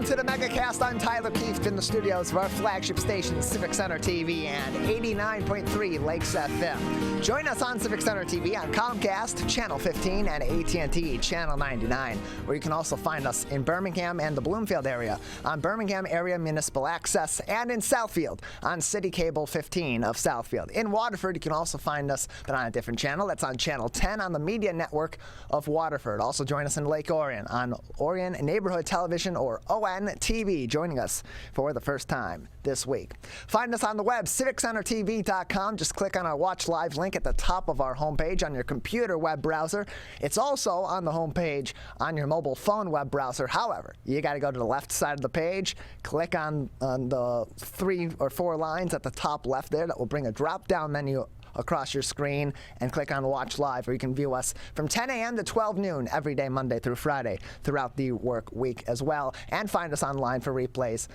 Welcome to the Megacast. I'm Tyler Keefe in the studios of our flagship station, Civic Center TV and 89.3 Lakes FM. Join us on Civic Center TV on Comcast, Channel 15, and AT&T, Channel 99, where you can also find us in Birmingham and the Bloomfield area on Birmingham Area Municipal Access, and in Southfield on City Cable 15 of Southfield. In Waterford, you can also find us, but on a different channel. That's on Channel 10 on the Media Network of Waterford. Also join us in Lake Orion on Orion Neighborhood Television, or ON TV, joining us for the first time this week. Find us on the web, civiccentertv.com. Just click on our Watch Live link at the top of our homepage on your computer web browser. It's also on the homepage on your mobile phone web browser. However, you got to go to the left side of the page, click on the 3 or 4 lines at the top left there. That will bring a drop-down menu across your screen, and click on Watch Live, where you can view us from 10 a.m. to 12 noon every day, Monday through Friday, throughout the work week as well, and find us online for replays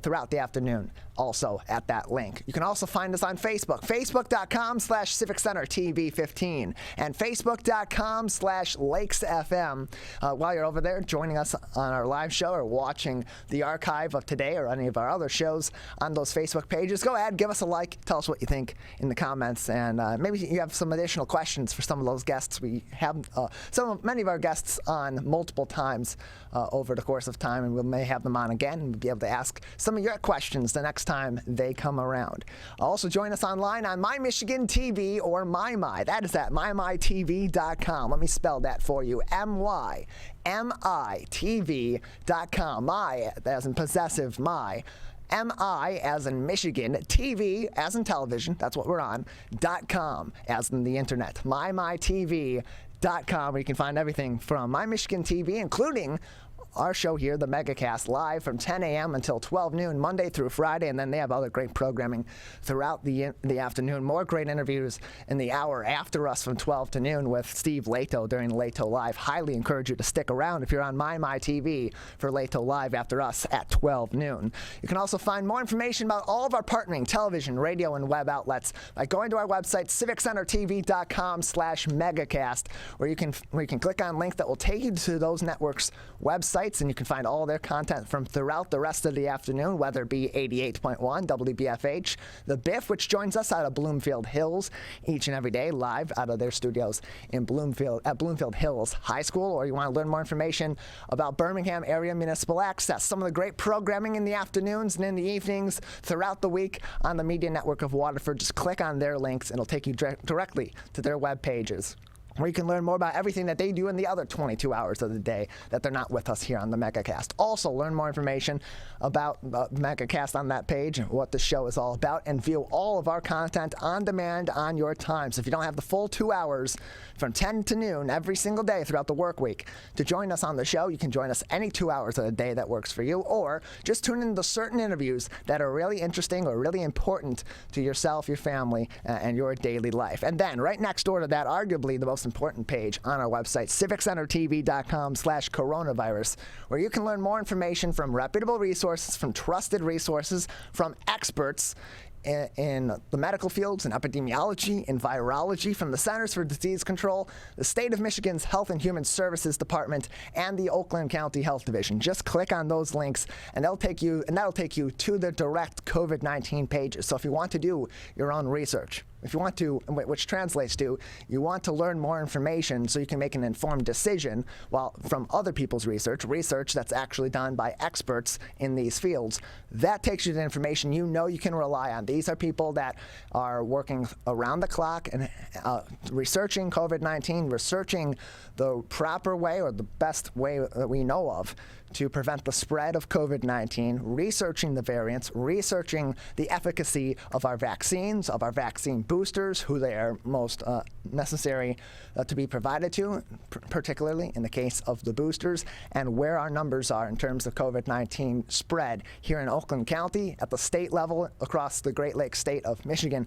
throughout the afternoon, also at that link. You can also find us on Facebook, facebook.com/CivicCenterTV15 and facebook.com/LakesFM. While you're over there joining us on our live show or watching the archive of today or any of our other shows on those Facebook pages, go ahead, give us a like, tell us what you think in the comments. And maybe you have some additional questions for some of those guests. We have many of our guests on multiple times over the course of time, and we may have them on again and be able to ask some of your questions the next time they come around. Also join us online on My Michigan TV or MyMy. That is at mymytv.com. Let me spell that for you. MYMITV.com. My as in possessive, my. MI as in Michigan, TV as in television, that's what we're on, .com as in the internet, mymytv.com, where you can find everything from My Michigan TV, including our show here, the Megacast, live from 10 a.m. until 12 noon, Monday through Friday, and then they have other great programming throughout the afternoon. More great interviews in the hour after us from 12 to noon with Steve Lato during Lato Live. Highly encourage you to stick around if you're on My TV for Lato Live after us at 12 noon. You can also find more information about all of our partnering television, radio, and web outlets by going to our website, civiccentertv.com/megacast, where you can click on a link that will take you to those networks' websites, and you can find all their content from throughout the rest of the afternoon, whether it be 88.1 WBFH, the Biff, which joins us out of Bloomfield Hills each and every day, live out of their studios in Bloomfield Hills High School. Or you want to learn more information about Birmingham Area Municipal Access, some of the great programming in the afternoons and in the evenings throughout the week on the Media Network of Waterford. Just click on their links, and it'll take you directly to their web pages, where you can learn more about everything that they do in the other 22 hours of the day that they're not with us here on the Megacast. Also, learn more information about Megacast on that page and what the show is all about, and view all of our content on demand on your time. So if you don't have the full 2 hours from 10 to noon every single day throughout the work week to join us on the show, you can join us any 2 hours of the day that works for you, or just tune in to certain interviews that are really interesting or really important to yourself, your family, and your daily life. And then right next door to that, arguably the most important page on our website, civiccentertv.com/coronavirus, where you can learn more information from reputable resources, from trusted resources, from experts in the medical fields, in epidemiology, in virology, from the Centers for Disease Control, the State of Michigan's Health and Human Services Department, and the Oakland County Health Division. Just click on those links, and that'll take you to the direct COVID-19 pages. So if you want to do your own research, if you want to, which translates to, you want to learn more information so you can make an informed decision from other people's research that's actually done by experts in these fields, that takes you to information you can rely on. These are people that are working around the clock and researching COVID-19, researching the proper way or the best way that we know of to prevent the spread of COVID-19, researching the variants, researching the efficacy of our vaccines, of our vaccine boosters, who they are most necessary to be provided to, particularly in the case of the boosters, and where our numbers are in terms of COVID-19 spread here in Oakland County, at the state level, across the Great Lakes state of Michigan,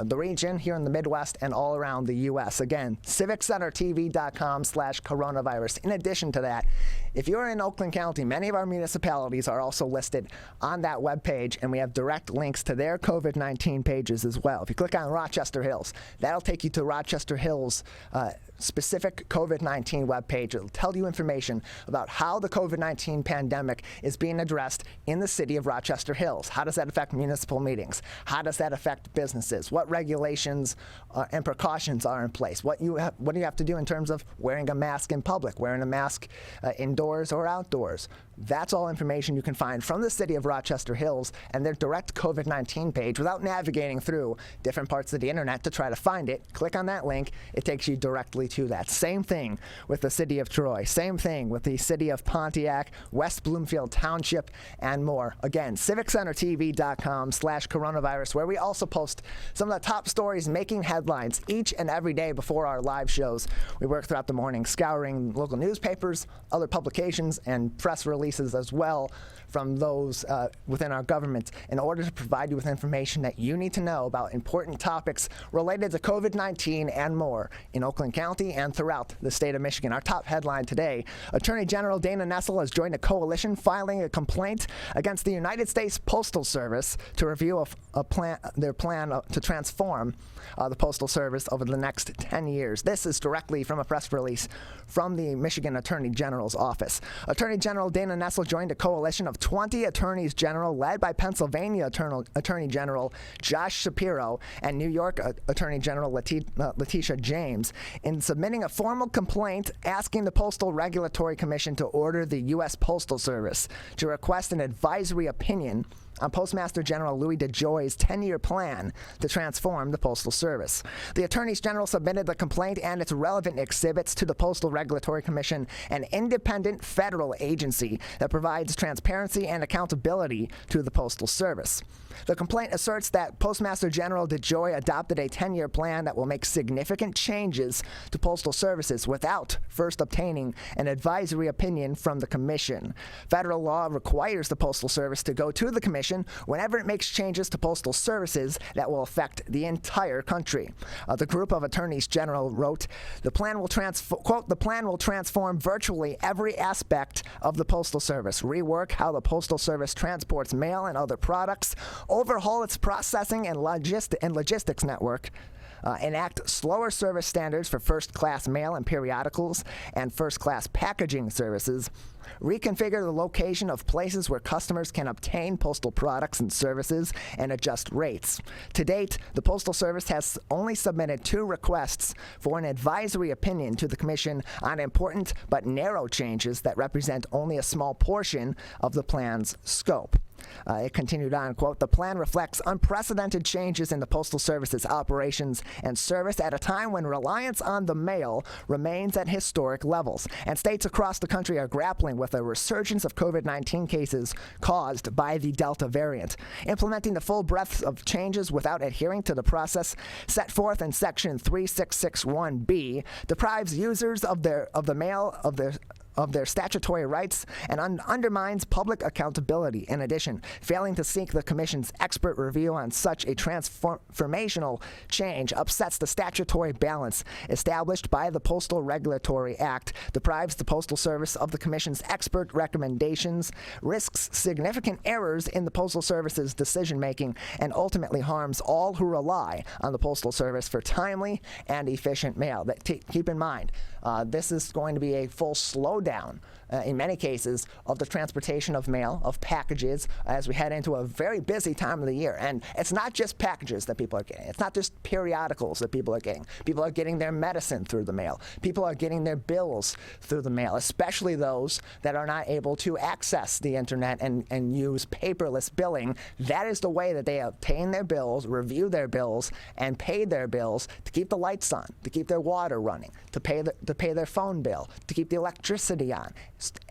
the region, here in the Midwest, and all around the U.S. Again, civiccentertv.com/coronavirus. In addition to that, if you're in Oakland County, many of our municipalities are also listed on that webpage, and we have direct links to their COVID-19 pages as well. If you click on on Rochester Hills. That'll take you to Rochester Hills' specific COVID-19 webpage. It'll tell you information about how the COVID-19 pandemic is being addressed in the city of Rochester Hills. How does that affect municipal meetings? How does that affect businesses? What regulations and precautions are in place? What do you have to do in terms of wearing a mask in public, wearing a mask indoors or outdoors? That's all information you can find from the city of Rochester Hills and their direct COVID-19 page without navigating through different parts of the internet to try to find it. Click on that link. It takes you directly to that. Same thing with the city of Troy. Same thing with the city of Pontiac, West Bloomfield Township, and more. Again, civiccentertv.com/coronavirus, where we also post some of the top stories making headlines each and every day before our live shows. We work throughout the morning scouring local newspapers, other publications, and press releases as well from those within our government in order to provide you with information that you need to know about important topics related to COVID-19 and more in Oakland County and throughout the state of Michigan. Our top headline today, Attorney General Dana Nessel has joined a coalition filing a complaint against the United States Postal Service to review their plan to transform the Postal Service over the next 10 years. This is directly from a press release from the Michigan Attorney General's office. Attorney General Dana Nessel joined a coalition of 20 attorneys general led by Pennsylvania Attorney General Josh Shapiro and New York Attorney General Letitia James in submitting a formal complaint asking the Postal Regulatory Commission to order the U.S. Postal Service to request an advisory opinion on Postmaster General Louis DeJoy's 10-year plan to transform the Postal Service. The Attorneys General submitted the complaint and its relevant exhibits to the Postal Regulatory Commission, an independent federal agency that provides transparency and accountability to the Postal Service. The complaint asserts that Postmaster General DeJoy adopted a 10-year plan that will make significant changes to postal services without first obtaining an advisory opinion from the Commission. Federal law requires the Postal Service to go to the Commission whenever it makes changes to postal services that will affect the entire country. The group of attorneys general wrote, the plan will transform virtually every aspect of the Postal Service, rework how the Postal Service transports mail and other products, overhaul its processing and logistics network, enact slower service standards for first-class mail and periodicals and first-class packaging services, reconfigure the location of places where customers can obtain postal products and services, and adjust rates. To date, the Postal Service has only submitted 2 requests for an advisory opinion to the Commission on important but narrow changes that represent only a small portion of the plan's scope. It continued on, quote, the plan reflects unprecedented changes in the Postal Service's operations and service at a time when reliance on the mail remains at historic levels, and states across the country are grappling with a resurgence of COVID-19 cases caused by the Delta variant. Implementing the full breadth of changes without adhering to the process set forth in Section 3661B deprives users of their statutory rights and undermines public accountability. In addition, failing to seek the Commission's expert review on such a transformational change upsets the statutory balance established by the Postal Regulatory Act, deprives the Postal Service of the Commission's expert recommendations, risks significant errors in the Postal Service's decision-making, and ultimately harms all who rely on the Postal Service for timely and efficient mail. Keep in mind, this is going to be a full slowdown in many cases of the transportation of mail, of packages, as we head into a very busy time of the year. And it's not just packages that people are getting. It's not just periodicals that people are getting. People are getting their medicine through the mail. People are getting their bills through the mail, especially those that are not able to access the internet and use paperless billing. That is the way that they obtain their bills, review their bills, and pay their bills to keep the lights on, to keep their water running, to pay their phone bill, to keep the electricity on,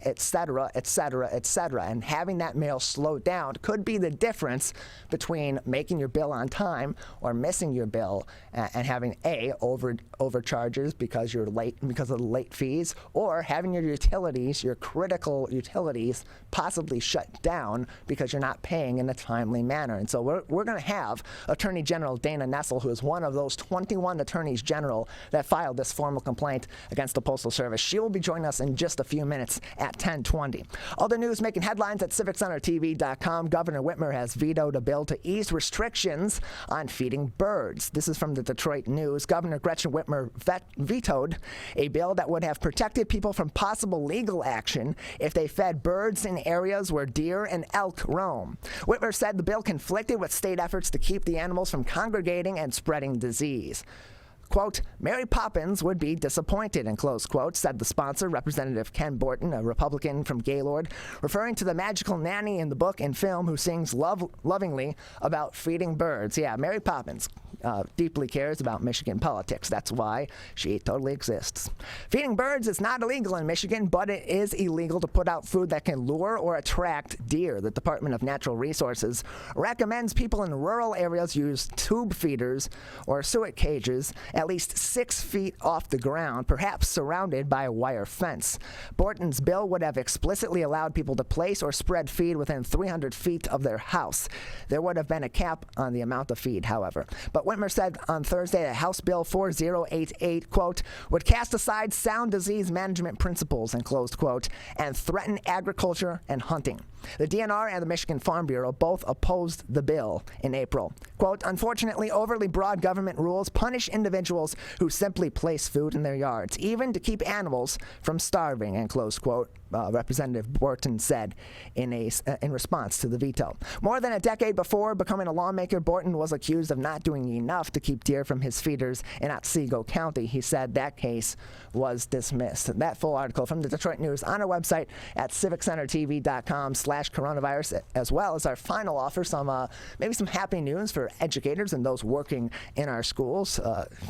et cetera, et cetera, et cetera. And having that mail slowed down could be the difference between making your bill on time or missing your bill and having overcharges because you're late because of the late fees, or having your utilities, your critical utilities, possibly shut down because you're not paying in a timely manner. And so we're going to have Attorney General Dana Nessel, who is one of those 21 attorneys general that filed this formal complaint against the Postal Service. She will be joining us in just just a few minutes at 10:20. Other news making headlines at CivicCenterTV.com. Governor Whitmer has vetoed a bill to ease restrictions on feeding birds. This is from the Detroit News. Governor Gretchen Whitmer vetoed a bill that would have protected people from possible legal action if they fed birds in areas where deer and elk roam. Whitmer said the bill conflicted with state efforts to keep the animals from congregating and spreading disease. Quote, Mary Poppins would be disappointed, in close quote, said the sponsor, Representative Ken Borton, a Republican from Gaylord, referring to the magical nanny in the book and film who sings lovingly about feeding birds. Yeah, Mary Poppins deeply cares about Michigan politics. That's why she totally exists. Feeding birds is not illegal in Michigan, but it is illegal to put out food that can lure or attract deer. The Department of Natural Resources recommends people in rural areas use tube feeders or suet cages at least 6 feet off the ground, perhaps surrounded by a wire fence. Borton's bill would have explicitly allowed people to place or spread feed within 300 feet of their house. There would have been a cap on the amount of feed, however. But Whitmer said on Thursday that House Bill 4088, quote, would cast aside sound disease management principles, and closed quote, and threaten agriculture and hunting. The DNR and the Michigan Farm Bureau both opposed the bill in April. Quote, unfortunately, overly broad government rules punish individuals who simply place food in their yards, even to keep animals from starving, and close quote, Representative Borton said in response to the veto. More than a decade before becoming a lawmaker, Borton was accused of not doing enough to keep deer from his feeders in Otsego County. He said that case was dismissed. That full article from the Detroit News on our website at CivicCenterTV.com/coronavirus, as well as our final offer, maybe some happy news for educators and those working in our schools.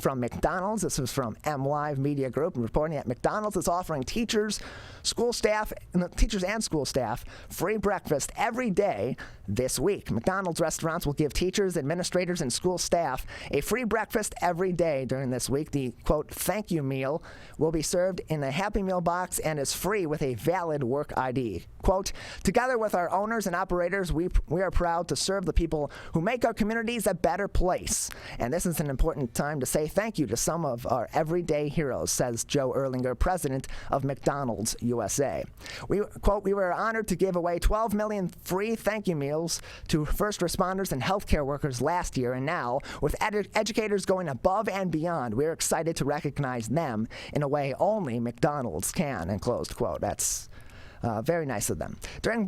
From McDonald's, this was from M Live Media Group, reporting that McDonald's is offering teachers and school staff free breakfast every day this week. McDonald's restaurants will give teachers, administrators, and school staff a free breakfast every day during this week. The, quote, thank you meal will be served in a Happy Meal box and is free with a valid work ID. Quote, together with our owners and operators, we are proud to serve the people who make our communities a better place. And this is an important time to say thank you to some of our everyday heroes, says Joe Erlinger, president of McDonald's USA. We were honored to give away 12 million free thank you meals to first responders and healthcare workers last year, and now, with educators going above and beyond, we're excited to recognize them in a way only McDonald's can, and closed quote. That's very nice of them. During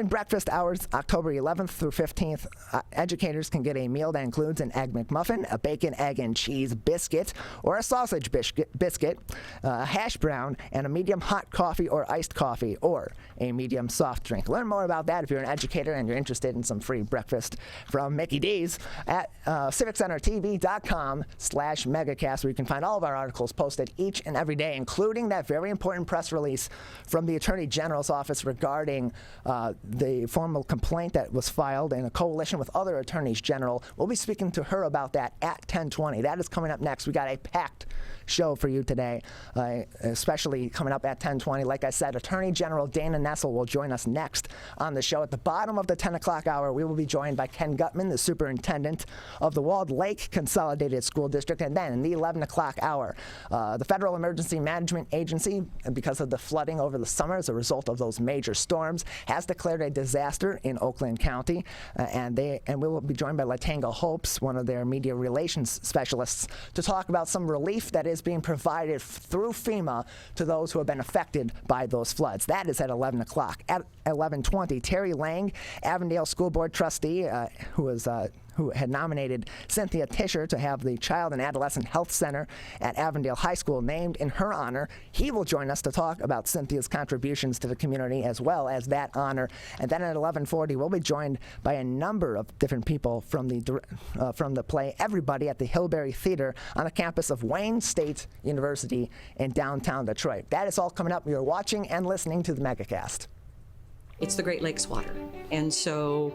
breakfast hours, October 11th through 15th, educators can get a meal that includes an Egg McMuffin, a bacon, egg, and cheese biscuit, or a sausage biscuit, a hash brown, and a medium hot coffee or iced coffee, or a medium soft drink. Learn more about that if you're an educator and you're interested in some free breakfast from Mickey D's at CivicCenterTV.com/Megacast, where you can find all of our articles posted each and every day, including that very important press release from the Attorney General's office regarding the formal complaint that was filed in a coalition with other attorneys general. We'll be speaking to her about that at 10:20. That is coming up next. We got a packed show for you today, especially coming up at 10:20. Like I said, Attorney General Dana Nessel will join us next on the show. At the bottom of the 10 o'clock hour, we will be joined by Ken Gutman, the superintendent of the Walled Lake Consolidated School District. And then in the 11 o'clock hour, the Federal Emergency Management Agency, because of the flooding over the summer as a result of those major storms, has declared a disaster in Oakland County. And we will be joined by La-Tanga Hopes, one of their media relations specialists, to talk about some relief that is being provided through FEMA to those who have been affected by those floods. That is at 11 o'clock. At 11:20, Terry Lang, Avondale School Board trustee, who had nominated Cynthia Tischer to have the Child and Adolescent Health Center at Avondale High School named in her honor. He will join us to talk about Cynthia's contributions to the community as well as that honor. And then at 11:40, we'll be joined by a number of different people from the play Everybody at the Hillberry Theater on the campus of Wayne State University in downtown Detroit. That is all coming up. You're watching and listening to the Megacast. It's the Great Lakes water. And so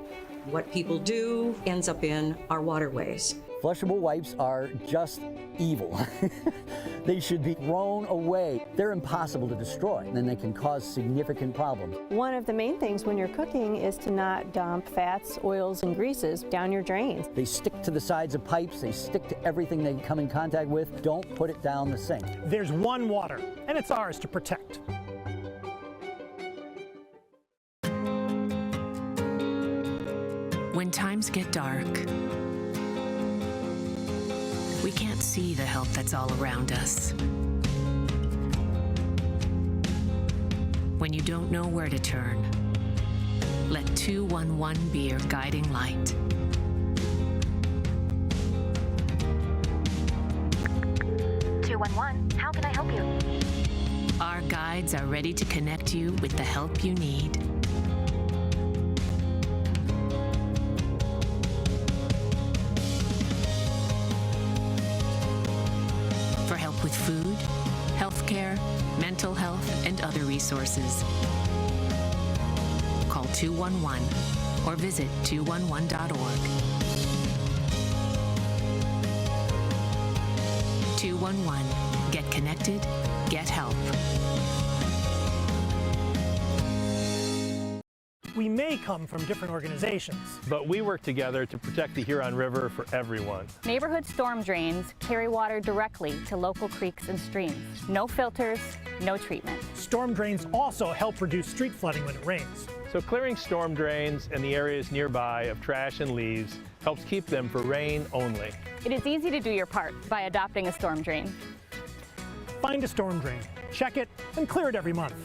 what people do ends up in our waterways. Flushable wipes are just evil. They should be thrown away. They're impossible to destroy, and they can cause significant problems. One of the main things when you're cooking is to not dump fats, oils, and greases down your drains. They stick to the sides of pipes. They stick to everything they come in contact with. Don't put it down the sink. There's one water, and it's ours to protect. When times get dark, we can't see the help that's all around us. When you don't know where to turn, let 211 be your guiding light. How can I help you? Our guides are ready to connect you with the help you need. For help with food, healthcare, mental health, and other resources, call 211 or visit 211.org. 211. Get connected, get help. We may come from different organizations, but we work together to protect the Huron River for everyone. Neighborhood storm drains carry water directly to local creeks and streams. No filters, no treatment. Storm drains also help reduce street flooding when it rains. So clearing storm drains and the areas nearby of trash and leaves helps keep them for rain only. It is easy to do your part by adopting a storm drain. Find a storm drain, check it, and clear it every month.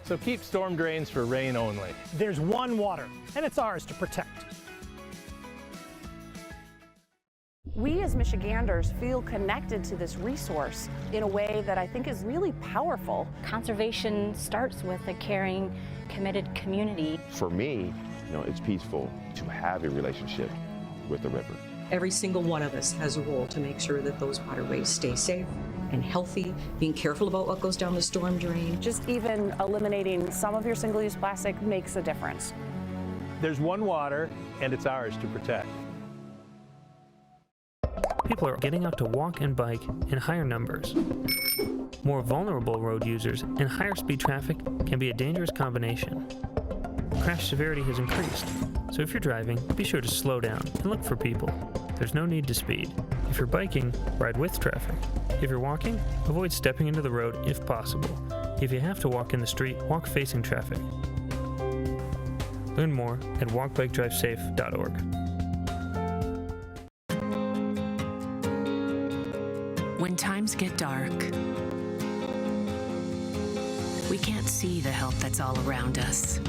So keep storm drains for rain only. There's one water, and it's ours to protect. We as Michiganders feel connected to this resource in a way that I think is really powerful. Conservation starts with a caring, committed community. For me, it's peaceful to have a relationship with the river. Every single one of us has a role to make sure that those waterways stay safe and healthy, being careful about what goes down the storm drain. Just even eliminating some of your single-use plastic makes a difference. There's one water, and it's ours to protect. People are getting out to walk and bike in higher numbers. More vulnerable road users and higher speed traffic can be a dangerous combination. Crash severity has increased, so if you're driving, be sure to slow down and look for people. There's no need to speed. If you're biking, ride with traffic. If you're walking, avoid stepping into the road if possible. If you have to walk in the street, walk facing traffic. Learn more at walkbikedrivesafe.org. When times get dark, we can't see the help that's all around us.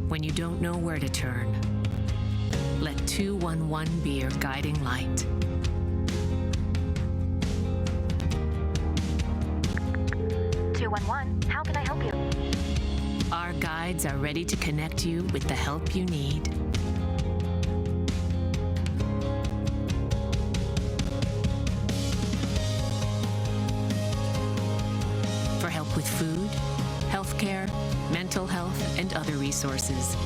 When you don't know where to turn, let 211 be your guiding light. How can I help you? Our guides are ready to connect you with the help you need. For help with food, healthcare, mental health, and other resources,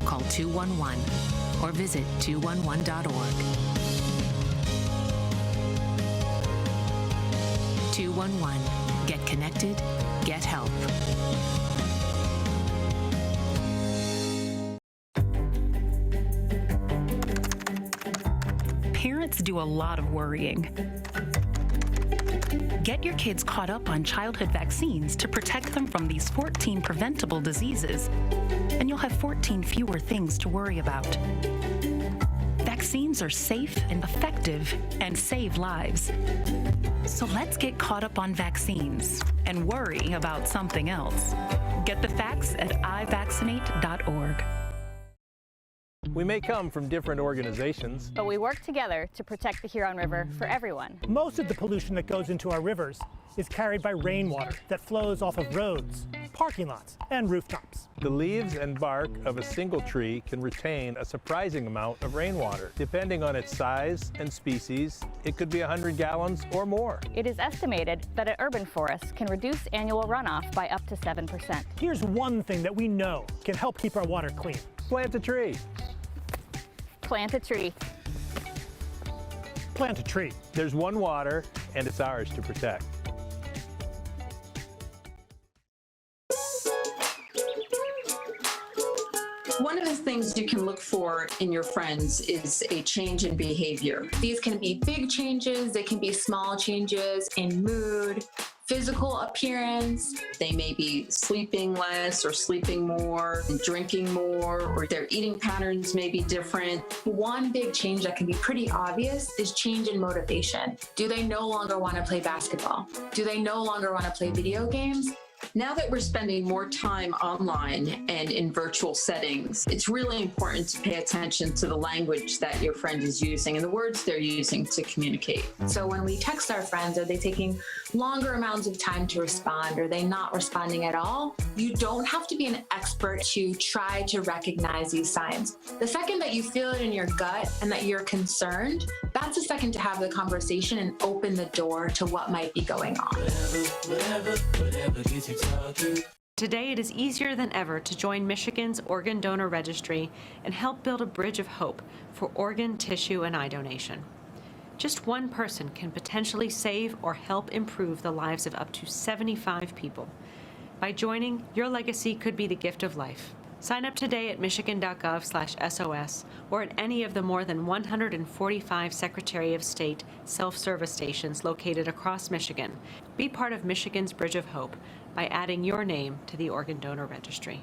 call 211 or visit 211.org. 211. Get connected, get help. Parents do a lot of worrying. Get your kids caught up on childhood vaccines to protect them from these 14 preventable diseases, and you'll have 14 fewer things to worry about. Vaccines are safe and effective and save lives. So let's get caught up on vaccines and worry about something else. Get the facts at ivaccinate.org. We may come from different organizations, But we work together to protect the Huron River for everyone. Most of the pollution that goes into our rivers is carried by rainwater that flows off of roads, parking lots, and rooftops. the leaves and bark of a single tree can retain a surprising amount of rainwater. Depending on its size and species, it could be 100 gallons or more. It is estimated that an urban forest can reduce annual runoff by up to 7%. Here's one thing that we know can help keep our water clean. Plant a tree. Plant a tree. Plant a tree. There's one water, and it's ours to protect. One of the things you can look for in your friends is a change in behavior. These can be big changes, they can be small changes in mood, physical appearance. They may be sleeping less or sleeping more, drinking more, or their eating patterns may be different. One big change that can be pretty obvious is change in motivation. Do they no longer want to play basketball? Do they no longer want to play video games? Now that we're spending more time online and in virtual settings, it's really important to pay attention to the language that your friend is using and the words they're using to communicate. So when we text our friends, are they taking longer amounts of time to respond? Are they not responding at all? You don't have to be an expert to try to recognize these signs. The second that you feel it in your gut and that you're concerned, that's the second to have the conversation and open the door to what might be going on. Whatever gets you talking. Today, it is easier than ever to join Michigan's Organ Donor Registry and help build a bridge of hope for organ, tissue, and eye donation. Just one person can potentially save or help improve the lives of up to 75 people. By joining, your legacy could be the gift of life. Sign up today at michigan.gov/SOS or at any of the more than 145 Secretary of State self-service stations located across Michigan. Be part of Michigan's Bridge of Hope by adding your name to the Organ Donor Registry.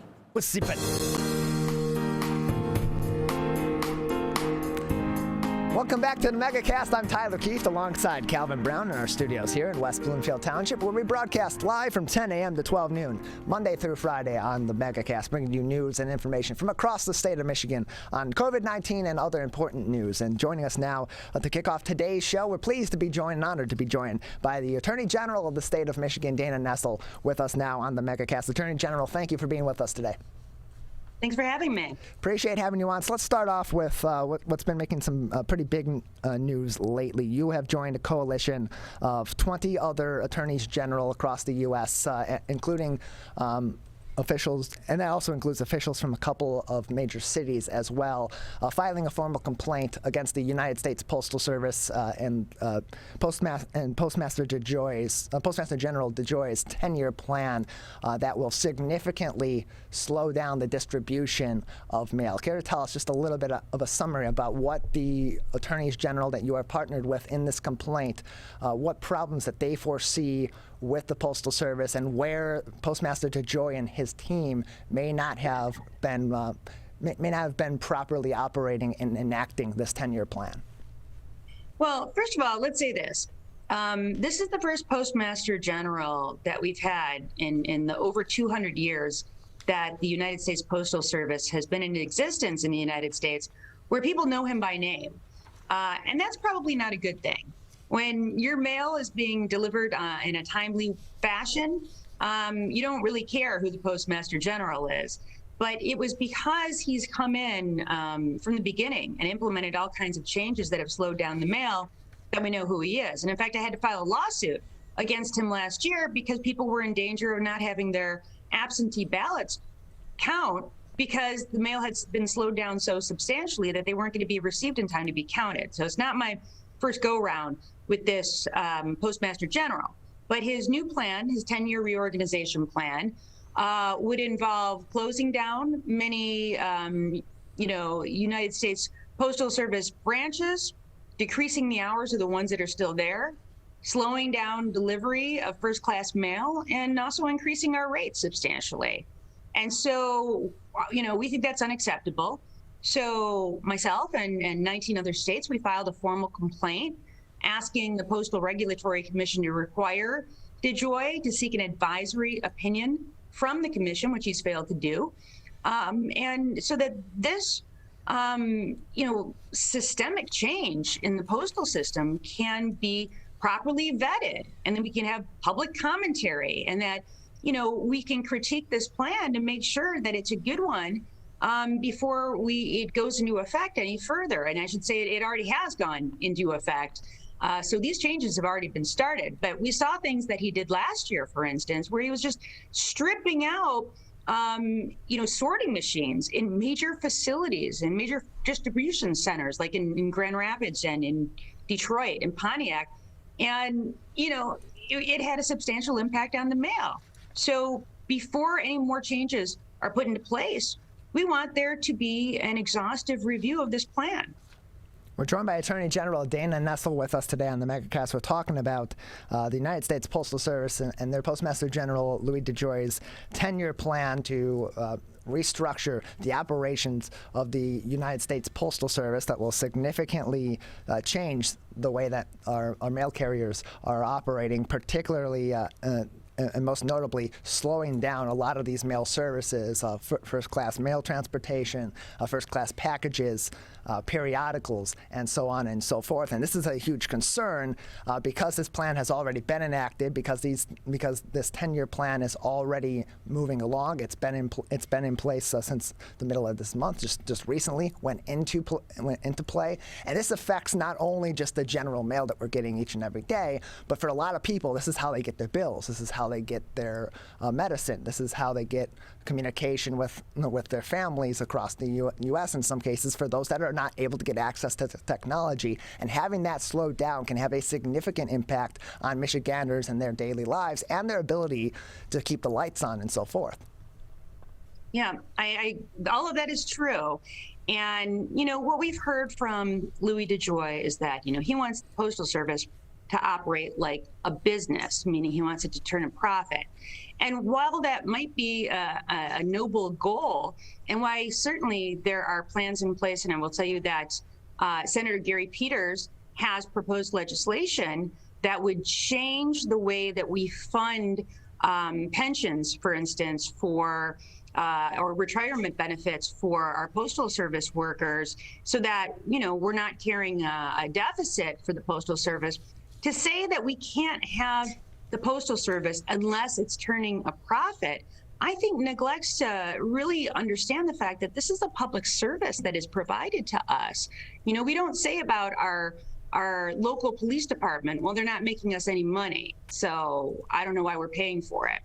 Welcome back to the Megacast. I'm Tyler Keefe alongside Calvin Brown in our studios here in West Bloomfield Township, where we broadcast live from 10 a.m. to 12 noon, Monday through Friday on the Megacast, bringing you news and information from across the state of Michigan on COVID-19 and other important news. And joining us now to kick off today's show, we're pleased to be joined and honored to be joined by the Attorney General of the state of Michigan, Dana Nessel, with us now on the Megacast. Attorney General, thank you for being with us today. Thanks for having me. Appreciate having you on. So let's start off with what's been making some pretty big news lately. You have joined a coalition of 20 other attorneys general across the U.S., including officials, and that also includes officials from a couple of major cities as well, filing a formal complaint against the United States Postal Service and Postmaster General DeJoy's 10-year plan that will significantly slow down the distribution of mail. Care to tell us just a little bit of a summary about what the attorneys general that you are partnered with in this complaint, what problems that they foresee with the Postal Service, and where Postmaster DeJoy and his team may not have been properly operating and enacting this 10-year plan? Well, first of all, let's say this. This is the first Postmaster General that we've had in the over 200 years that the United States Postal Service has been in existence in the United States, where people know him by name. And that's probably not a good thing. When your mail is being delivered in a timely fashion, you don't really care who the Postmaster General is. But it was because he's come in from the beginning and implemented all kinds of changes that have slowed down the mail that we know who he is. And in fact, I had to file a lawsuit against him last year because people were in danger of not having their absentee ballots count because the mail had been slowed down so substantially that they weren't going to be received in time to be counted. So it's not my first go-round with this Postmaster General. But his new plan, his 10-year reorganization plan, would involve closing down many, United States Postal Service branches, decreasing the hours of the ones that are still there, slowing down delivery of first-class mail, and also increasing our rates substantially. And so, we think that's unacceptable. So myself and 19 other states, we filed a formal complaint asking the Postal Regulatory Commission to require DeJoy to seek an advisory opinion from the commission, which he's failed to do. And so that this, systemic change in the postal system can be properly vetted, and then we can have public commentary, and that, we can critique this plan to make sure that it's a good one before it goes into effect any further. And I should say it already has gone into effect. So these changes have already been started. But we saw things that he did last year, for instance, where he was just stripping out, sorting machines in major facilities and major distribution centers, like in Grand Rapids and in Detroit and Pontiac. And, it had a substantial impact on the mail. So before any more changes are put into place, we want there to be an exhaustive review of this plan. We're joined by Attorney General Dana Nessel with us today on the Megacast. We're talking about the United States Postal Service and their Postmaster General Louis DeJoy's 10-year plan to restructure the operations of the United States Postal Service that will significantly change the way that our mail carriers are operating, particularly and most notably slowing down a lot of these mail services, first-class mail transportation, first-class packages, periodicals, and so on and so forth. And this is a huge concern because this plan has already been enacted, because this 10-year plan is already moving along. It's been in place since the middle of this month. Just recently went into play, and this affects not only just the general mail that we're getting each and every day, but for a lot of people, this is how they get their bills. This is how they get their medicine. This is how they get communication with their families across the U.S. in some cases, for those that are not able to get access to technology. And having that slowed down can have a significant impact on Michiganders and their daily lives and their ability to keep the lights on and so forth. Yeah, I all of that is true. And, what we've heard from Louis DeJoy is that, he wants the Postal Service to operate like a business, meaning he wants it to turn a profit. And while that might be a noble goal, and why certainly there are plans in place, and I will tell you that Senator Gary Peters has proposed legislation that would change the way that we fund pensions, for instance, or retirement benefits for our Postal Service workers, so that, we're not carrying a deficit for the Postal Service. To say that we can't have the Postal Service unless it's turning a profit, I think neglects to really understand the fact that this is a public service that is provided to us. We don't say about our local police department, well, they're not making us any money, so I don't know why we're paying for it.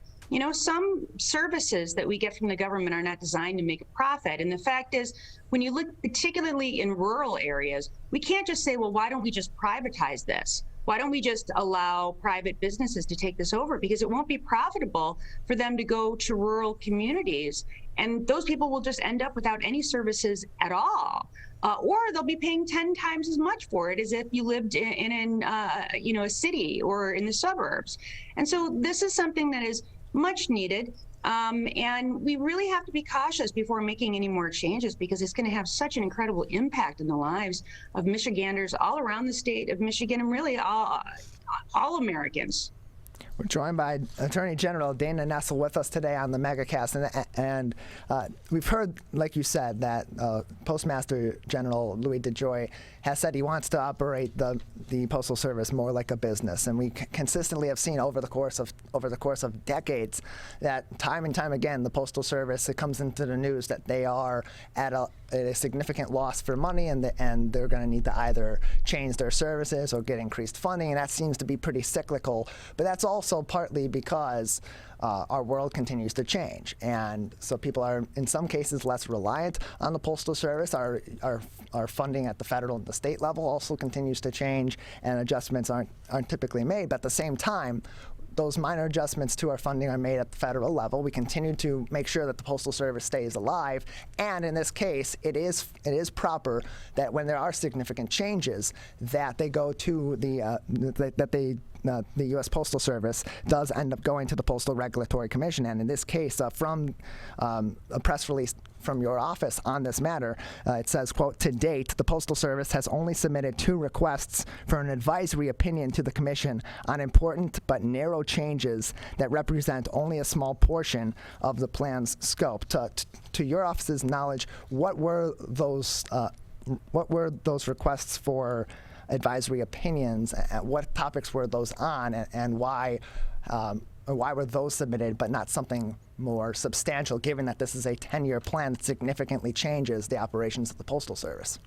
Some services that we get from the government are not designed to make a profit. And the fact is, when you look particularly in rural areas, we can't just say, well, why don't we just privatize this? Why don't we just allow private businesses to take this over? Because it won't be profitable for them to go to rural communities. And those people will just end up without any services at all. Or they'll be paying 10 times as much for it as if you lived in a city or in the suburbs. And so this is something that is much needed. And we really have to be cautious before making any more changes, because it's going to have such an incredible impact in the lives of Michiganders all around the state of Michigan, and really all Americans. We're joined by Attorney General Dana Nessel with us today on the Megacast, and we've heard, like you said, that Postmaster General Louis DeJoy has said he wants to operate the Postal Service more like a business, and we consistently have seen over the course of decades that time and time again the Postal Service, it comes into the news that they are at a significant loss for money, and they're going to need to either change their services or get increased funding, and that seems to be pretty cyclical. But that's also partly because our world continues to change, and so people are in some cases less reliant on the Postal Service. Our funding at the federal and the state level also continues to change, and adjustments aren't typically made. But at the same time, those minor adjustments to our funding are made at the federal level. We continue to make sure that the Postal Service stays alive, and in this case, it is proper that when there are significant changes, that they go to the U.S. Postal Service does end up going to the Postal Regulatory Commission. And in this case, from a press release from your office on this matter, it says, quote, "To date, the Postal Service has only submitted 2 requests for an advisory opinion to the Commission on important but narrow changes that represent only a small portion of the plan's scope." To your office's knowledge, what were those requests for advisory opinions? What topics were those on, and why were those submitted but not something more substantial, given that this is a 10-year plan that significantly changes the operations of the Postal Service?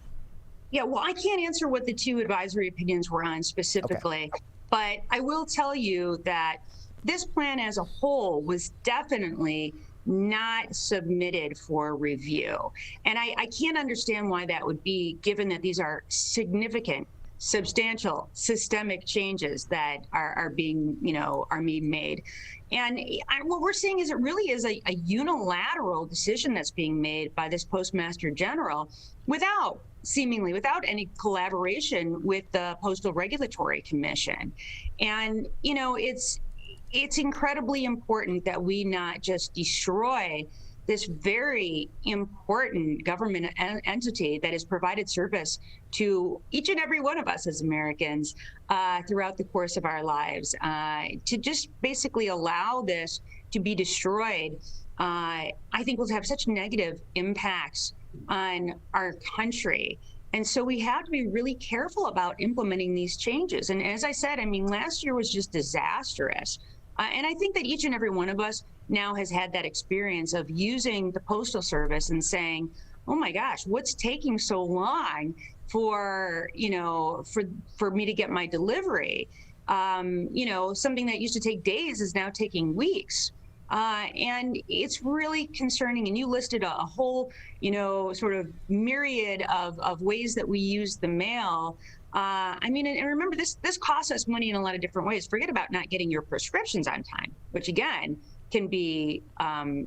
Yeah, well, I can't answer what the 2 advisory opinions were on specifically, okay, but I will tell you that this plan as a whole was definitely not submitted for review. And I can't understand why that would be, given that these are significant, substantial, systemic changes that are being made. And what we're seeing is it really is a unilateral decision that's being made by this Postmaster General without seemingly without any collaboration with the Postal Regulatory Commission. And, you know, it's incredibly important that we not just destroy this very important government entity that has provided service to each and every one of us as Americans throughout the course of our lives. To just basically allow this to be destroyed, I think will have such negative impacts on our country. And so we have to be really careful about implementing these changes. And as I said, I mean, last year was just disastrous. And I think that each and every one of us now has had that experience of using the Postal Service and saying, oh my gosh, what's taking so long for, you know, for me to get my delivery? You know, something that used to take days is now taking weeks. And it's really concerning. And you listed a whole, you know, sort of myriad of ways that we use the mail. I mean, and remember, this costs us money in a lot of different ways. Forget about not getting your prescriptions on time, which again can be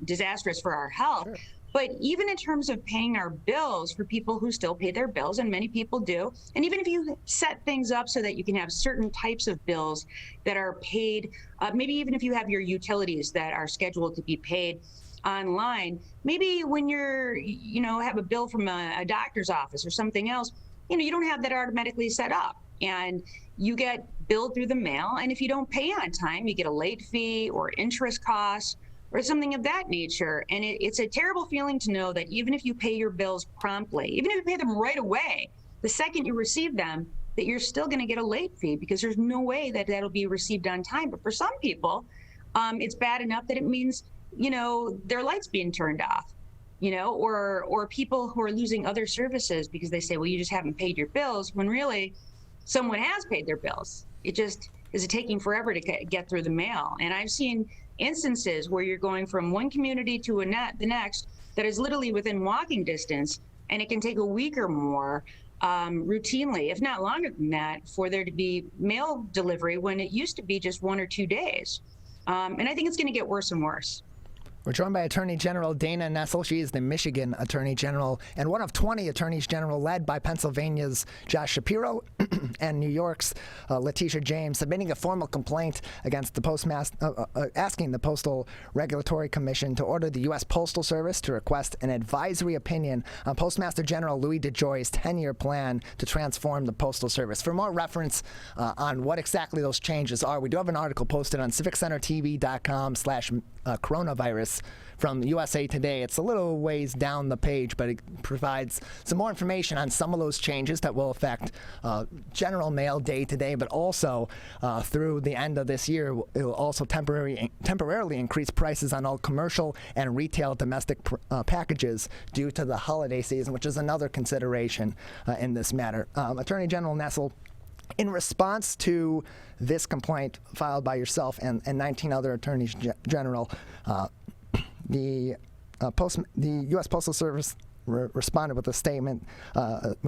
disastrous for our health. Sure. But even in terms of paying our bills for people who still pay their bills, and many people do, and even if you set things up so that you can have certain types of bills that are paid, maybe even if you have your utilities that are scheduled to be paid online, maybe when you're, you know, have a bill from a doctor's office or something else, you know, you don't have that automatically set up, and you get billed through the mail. And if you don't pay on time, you get a late fee or interest costs or something of that nature. And it's a terrible feeling to know that even if you pay your bills promptly, even if you pay them right away, the second you receive them, that you're still going to get a late fee because there's no way that that'll be received on time. But for some people, it's bad enough that it means, you know, their lights being turned off, you know, or people who are losing other services because they say, well, you just haven't paid your bills, when really someone has paid their bills. It just is taking forever to get through the mail. And I've seen instances where you're going from one community to the next that is literally within walking distance, and it can take a week or more routinely, if not longer than that, for there to be mail delivery when it used to be just 1 or 2 days. And I think it's going to get worse and worse. We're joined by Attorney General Dana Nessel. She is the Michigan Attorney General and one of 20 Attorneys General led by Pennsylvania's Josh Shapiro and New York's Letitia James, submitting a formal complaint against the postmaster, asking the Postal Regulatory Commission to order the U.S. Postal Service to request an advisory opinion on Postmaster General Louis DeJoy's 10-year plan to transform the Postal Service. For more reference on what exactly those changes are, we do have an article posted on civiccentertv.com/coronavirus from USA Today. It's a little ways down the page, but it provides some more information on some of those changes that will affect general mail day to day, but also through the end of this year, it will also temporarily increase prices on all commercial and retail domestic packages due to the holiday season, which is another consideration in this matter. Attorney General Nessel, in response to this complaint filed by yourself and 19 other attorneys general, the U.S. Postal Service responded with a statement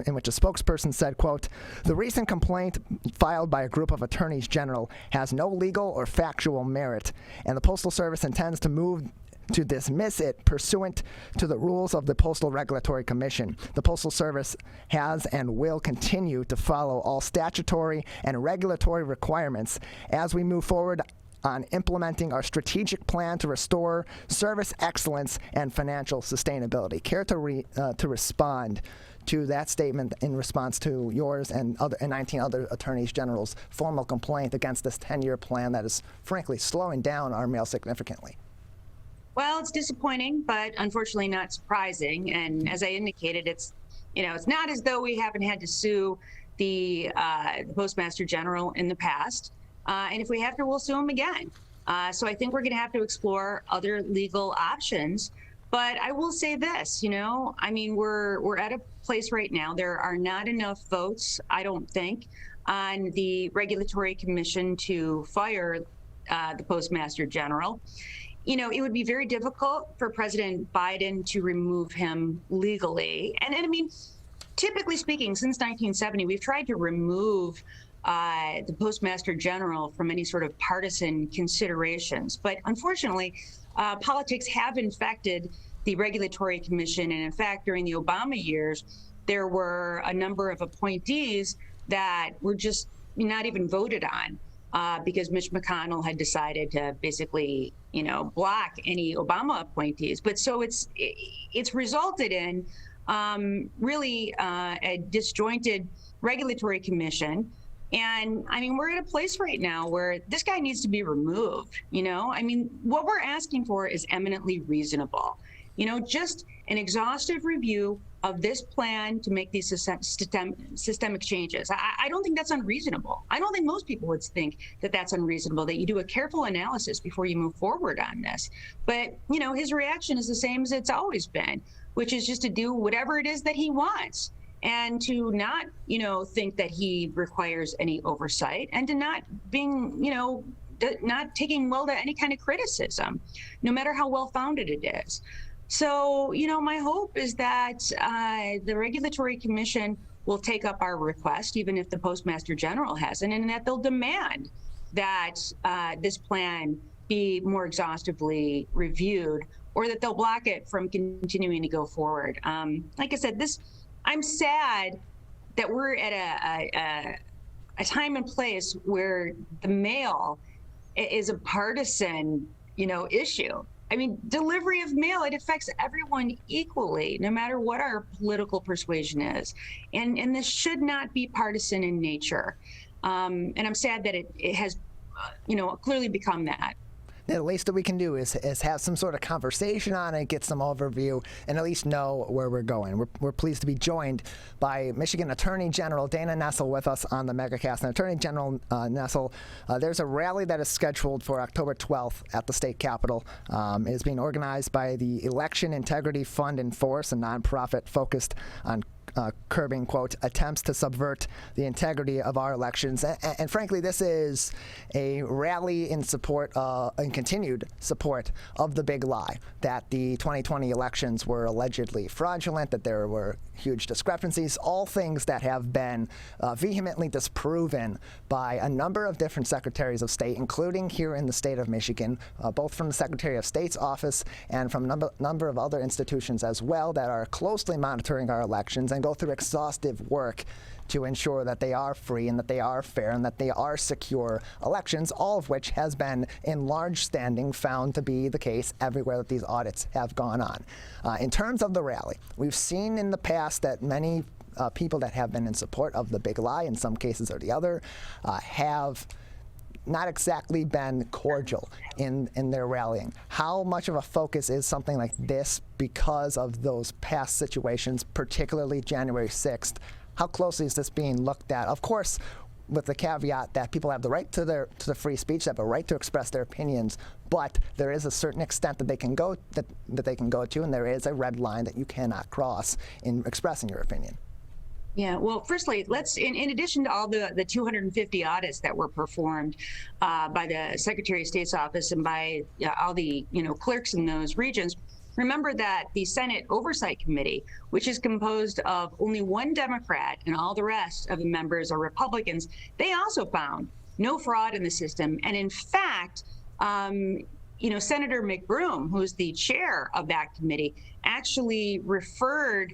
in which a spokesperson said, quote, "The recent complaint filed by a group of attorneys general has no legal or factual merit, and the Postal Service intends to move to dismiss it pursuant to the rules of the Postal Regulatory Commission. The Postal Service has and will continue to follow all statutory and regulatory requirements as we move forward on implementing our strategic plan to restore service excellence and financial sustainability." Care to respond to that statement in response to yours and 19 other attorneys general's formal complaint against this 10-year plan that is frankly slowing down our mail significantly? Well, it's disappointing, but unfortunately not surprising. And as I indicated, it's not as though we haven't had to sue the Postmaster General in the past. And if we have to, we'll sue him again. So I think we're going to have to explore other legal options. But I will say this, I mean, we're at a place right now. There are not enough votes, I don't think, on the Regulatory Commission to fire the Postmaster General. It would be very difficult for President Biden to remove him legally. And I mean, typically speaking, since 1970, we've tried to remove the Postmaster General from any sort of partisan considerations. But unfortunately, politics have infected the Regulatory Commission. And in fact, during the Obama years, there were a number of appointees that were just not even voted on because Mitch McConnell had decided to basically, block any Obama appointees. But so it's resulted in really a disjointed regulatory commission. And I mean, we're at a place right now where this guy needs to be removed. I mean, what we're asking for is eminently reasonable. Just an exhaustive review of this plan to make these systemic changes. I don't think that's unreasonable. I don't think most people would think that that's unreasonable, that you do a careful analysis before you move forward on this. But, his reaction is the same as it's always been, which is just to do whatever it is that he wants and to not, think that he requires any oversight and to not being, not taking well to any kind of criticism, no matter how well-founded it is. So, my hope is that the Regulatory Commission will take up our request, even if the Postmaster General hasn't, and that they'll demand that this plan be more exhaustively reviewed, or that they'll block it from continuing to go forward. Like I said, I'm sad that we're at a time and place where the mail is a partisan, issue. I mean, delivery of mail, it affects everyone equally, no matter what our political persuasion is. And this should not be partisan in nature. And I'm sad that it has, clearly become that. The least that we can do is have some sort of conversation on it, get some overview, and at least know where we're going. We're pleased to be joined by Michigan Attorney General Dana Nessel with us on the Megacast. And Attorney General Nessel, there's a rally that is scheduled for October 12th at the state capitol. It is being organized by the Election Integrity Fund and Force, a nonprofit focused on curbing, quote, attempts to subvert the integrity of our elections. And frankly, this is a rally in support, in continued support of the big lie that the 2020 elections were allegedly fraudulent, that there were huge discrepancies, all things that have been vehemently disproven by a number of different secretaries of state, including here in the state of Michigan, both from the Secretary of State's office and from a number of other institutions as well that are closely monitoring our elections and go through exhaustive work to ensure that they are free and that they are fair and that they are secure elections, all of which has been in large standing found to be the case everywhere that these audits have gone on. In terms of the rally, we've seen in the past that many people that have been in support of the big lie, in some cases or the other, have not exactly been cordial in their rallying. How much of a focus is something like this because of those past situations, particularly January 6th? How closely is this being looked at? Of course, with the caveat that people have the right to the free speech, they have a right to express their opinions, but there is a certain extent that they can go that they can go to, and there is a red line that you cannot cross in expressing your opinion. Yeah, well, firstly, let's, in addition to all the 250 audits that were performed by the Secretary of State's office and by all the clerks in those regions, remember that the Senate Oversight Committee, which is composed of only one Democrat and all the rest of the members are Republicans, they also found no fraud in the system. And in fact, Senator McBroom, who's the chair of that committee, actually referred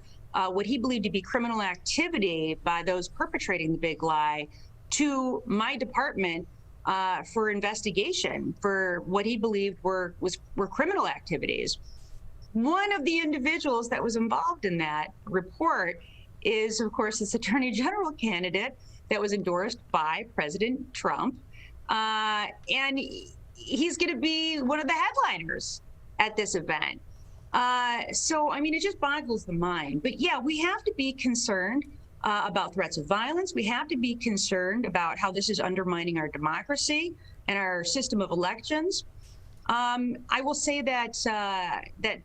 what he believed to be criminal activity by those perpetrating the big lie to my department for investigation for what he believed were criminal activities. One of the individuals that was involved in that report is, of course, this Attorney General candidate that was endorsed by President Trump. And he's going to be one of the headliners at this event. So, I mean, it just boggles the mind. But yeah, we have to be concerned about threats of violence. We have to be concerned about how this is undermining our democracy and our system of elections. I will say that that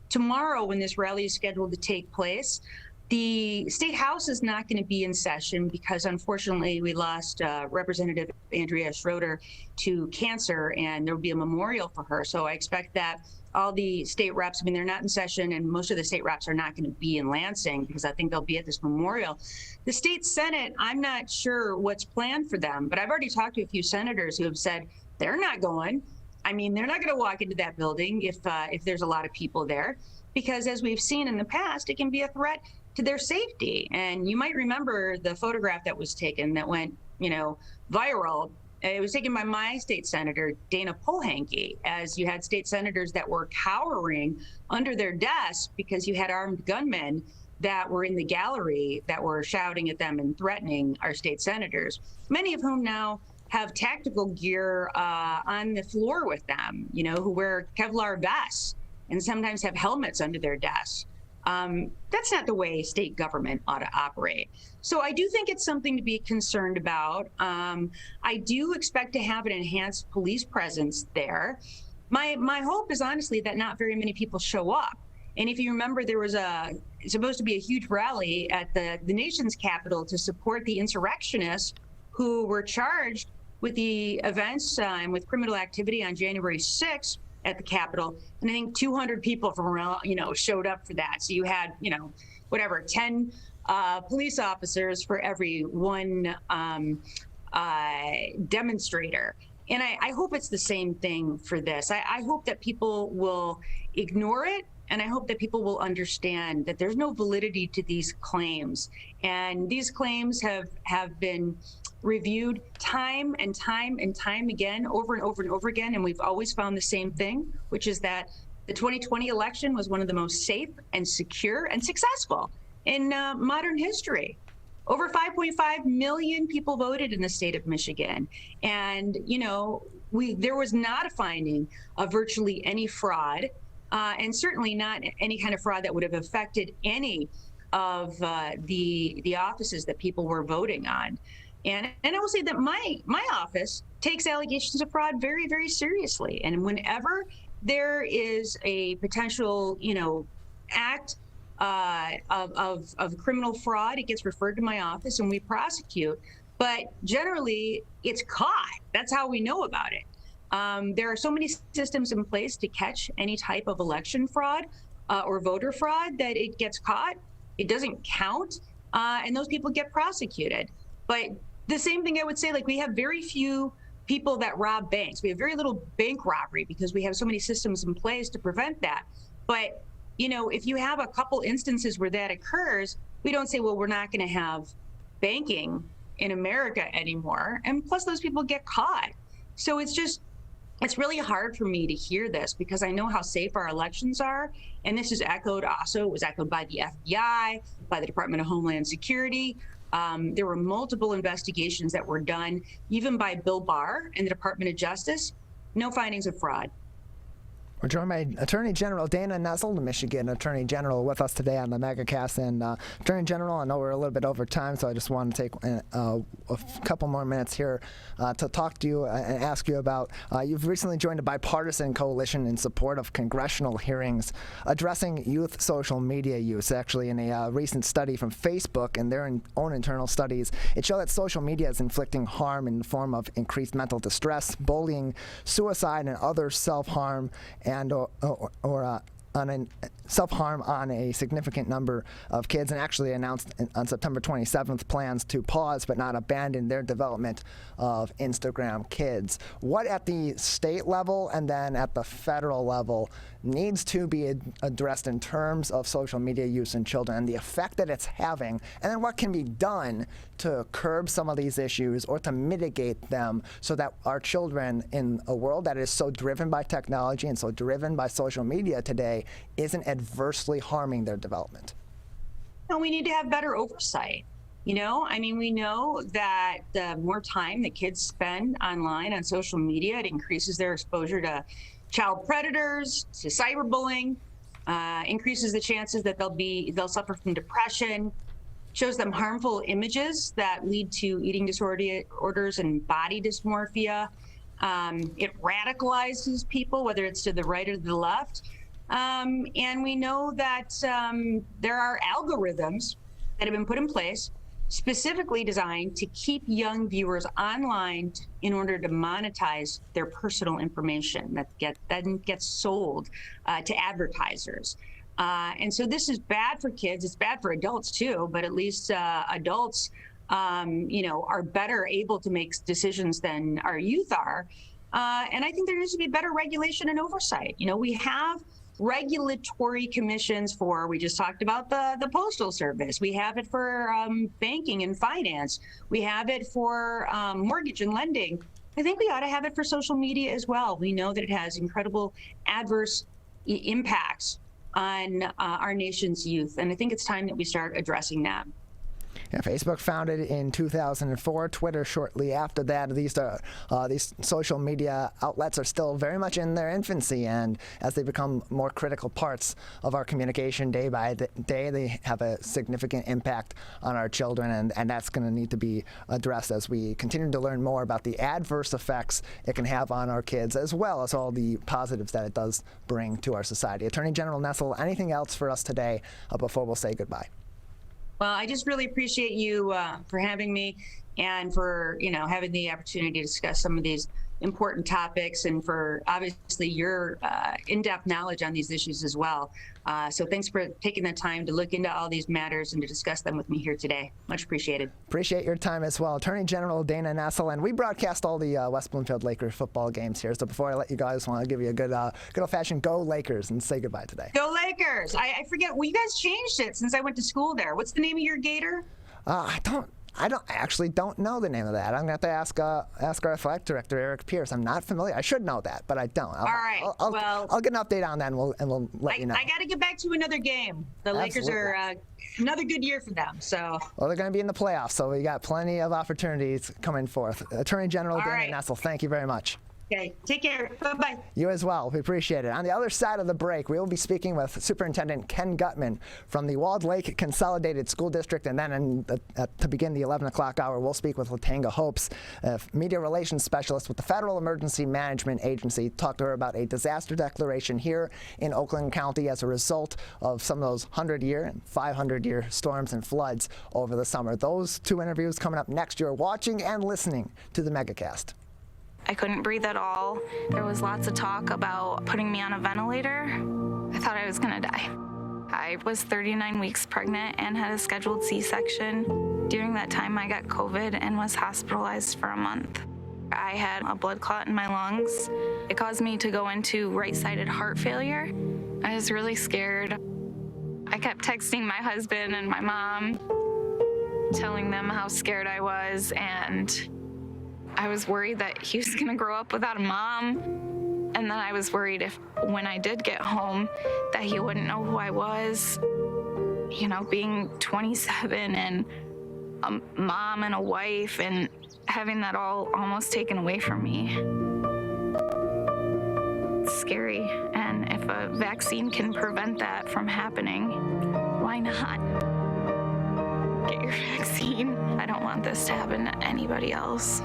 tomorrow, when this rally is scheduled to take place, the State House is not going to be in session because, unfortunately, we lost Representative Andrea Schroeder to cancer, and there will be a memorial for her. So I expect that all the state reps, I mean, they're not in session, and most of the state reps are not going to be in Lansing because I think they'll be at this memorial. The state Senate, I'm not sure what's planned for them, but I've already talked to a few senators who have said they're not going. I mean, they're not going to walk into that building if there's a lot of people there, because as we've seen in the past, it can be a threat to their safety. And you might remember the photograph that was taken that went, viral. It was taken by my state senator, Dana Pohanke, as you had state senators that were cowering under their desks because you had armed gunmen that were in the gallery that were shouting at them and threatening our state senators, many of whom now have tactical gear on the floor with them, who wear Kevlar vests and sometimes have helmets under their desks. That's not the way state government ought to operate. So I do think it's something to be concerned about. I do expect to have an enhanced police presence there. My hope is honestly that not very many people show up. And if you remember, there was supposed to be a huge rally at the nation's capital to support the insurrectionists who were charged with the events and with criminal activity on January 6th at the Capitol. And I think 200 people from around, showed up for that. So you had, 10 police officers for every one demonstrator. And I hope it's the same thing for this. I hope that people will ignore it. And I hope that people will understand that there's no validity to these claims. And these claims have been reviewed time and time and time again, over and over and over again. And we've always found the same thing, which is that the 2020 election was one of the most safe and secure and successful in modern history. Over 5.5 million people voted in the state of Michigan. And, there was not a finding of virtually any fraud. And certainly not any kind of fraud that would have affected any of the offices that people were voting on. And I will say that my office takes allegations of fraud very, very seriously. And whenever there is a potential, act of criminal fraud, it gets referred to my office and we prosecute. But generally, it's caught. That's how we know about it. There are so many systems in place to catch any type of election fraud or voter fraud that it gets caught, it doesn't count, and those people get prosecuted. But the same thing I would say, we have very few people that rob banks. We have very little bank robbery because we have so many systems in place to prevent that. But, if you have a couple instances where that occurs, we don't say, well, we're not going to have banking in America anymore. And plus those people get caught. So it's really hard for me to hear this because I know how safe our elections are. And this is echoed also, it was echoed by the FBI, by the Department of Homeland Security. There were multiple investigations that were done, even by Bill Barr and the Department of Justice. No findings of fraud. We're joined by Attorney General Dana Nessel, the Michigan Attorney General, with us today on the Megacast. And Attorney General, I know we're a little bit over time, so I just want to take a couple more minutes here to talk to you and ask you about, you've recently joined a bipartisan coalition in support of congressional hearings addressing youth social media use. Actually, in a recent study from Facebook and their own internal studies, it showed that social media is inflicting harm in the form of increased mental distress, bullying, suicide, and other self-harm, and self-harm on a significant number of kids, and actually announced on September 27th plans to pause but not abandon their development of Instagram Kids. What at the state level and then at the federal level needs to be addressed in terms of social media use in children and the effect that it's having, and then what can be done to curb some of these issues or to mitigate them so that our children, in a world that is so driven by technology and so driven by social media today, isn't adversely harming their development? No, we need to have better oversight. We know that the more time that kids spend online on social media, it increases their exposure to child predators, to cyberbullying, increases the chances that they'll suffer from depression, shows them harmful images that lead to eating disorders and body dysmorphia. It radicalizes people, whether it's to the right or the left. And we know that there are algorithms that have been put in place specifically designed to keep young viewers online in order to monetize their personal information that then gets sold to advertisers. And so this is bad for kids. It's bad for adults too, but at least adults, are better able to make decisions than our youth are. And I think there needs to be better regulation and oversight. We have regulatory commissions for, we just talked about the Postal Service. We have it for banking and finance. We have it for mortgage and lending. I think we ought to have it for social media as well. We know that it has incredible adverse impacts on our nation's youth. And I think it's time that we start addressing that. Yeah, Facebook founded in 2004, Twitter shortly after that. These social media outlets are still very much in their infancy, and as they become more critical parts of our communication day by day, they have a significant impact on our children, and that's going to need to be addressed as we continue to learn more about the adverse effects it can have on our kids, as well as all the positives that it does bring to our society. Attorney General Nessel, anything else for us today before we'll say goodbye? Well, I just really appreciate you for having me and for, having the opportunity to discuss some of these important topics and for obviously your in-depth knowledge on these issues as well. So thanks for taking the time to look into all these matters and to discuss them with me here today. Much appreciated. Appreciate your time as well. Attorney General Dana Nessel, and we broadcast all the West Bloomfield Lakers football games here. So before I let you guys, I want to give you a good old-fashioned go Lakers and say goodbye today. Go Lakers! I forget, well, you guys changed it since I went to school there. What's the name of your gator? I actually don't know the name of that. I'm going to have to ask our athletic director, Eric Pierce. I'm not familiar. I should know that, but I don't. All right. I'll get an update on that, and we'll let you know. I got to get back to another game. The Lakers are another good year for them. So. Well, they're going to be in the playoffs, so we got plenty of opportunities coming forth. Attorney General Dana Nessel, thank you very much. Okay, take care. Bye-bye. You as well. We appreciate it. On the other side of the break, we will be speaking with Superintendent Ken Gutman from the Walled Lake Consolidated School District, and then to begin the 11 o'clock hour, we'll speak with La-Tanga Hopes, a media relations specialist with the Federal Emergency Management Agency. Talk to her about a disaster declaration here in Oakland County as a result of some of those 100-year and 500-year storms and floods over the summer. Those two interviews coming up next. You're watching and listening to the Megacast. I couldn't breathe at all. There was lots of talk about putting me on a ventilator. I thought I was gonna die. I was 39 weeks pregnant and had a scheduled C-section. During that time, I got COVID and was hospitalized for a month. I had a blood clot in my lungs. It caused me to go into right-sided heart failure. I was really scared. I kept texting my husband and my mom, telling them how scared I was, and I was worried that he was gonna grow up without a mom. And then I was worried if, when I did get home, that he wouldn't know who I was. Being 27 and a mom and a wife and having that all almost taken away from me. It's scary. And if a vaccine can prevent that from happening, why not? Get your vaccine. I don't want this to happen to anybody else.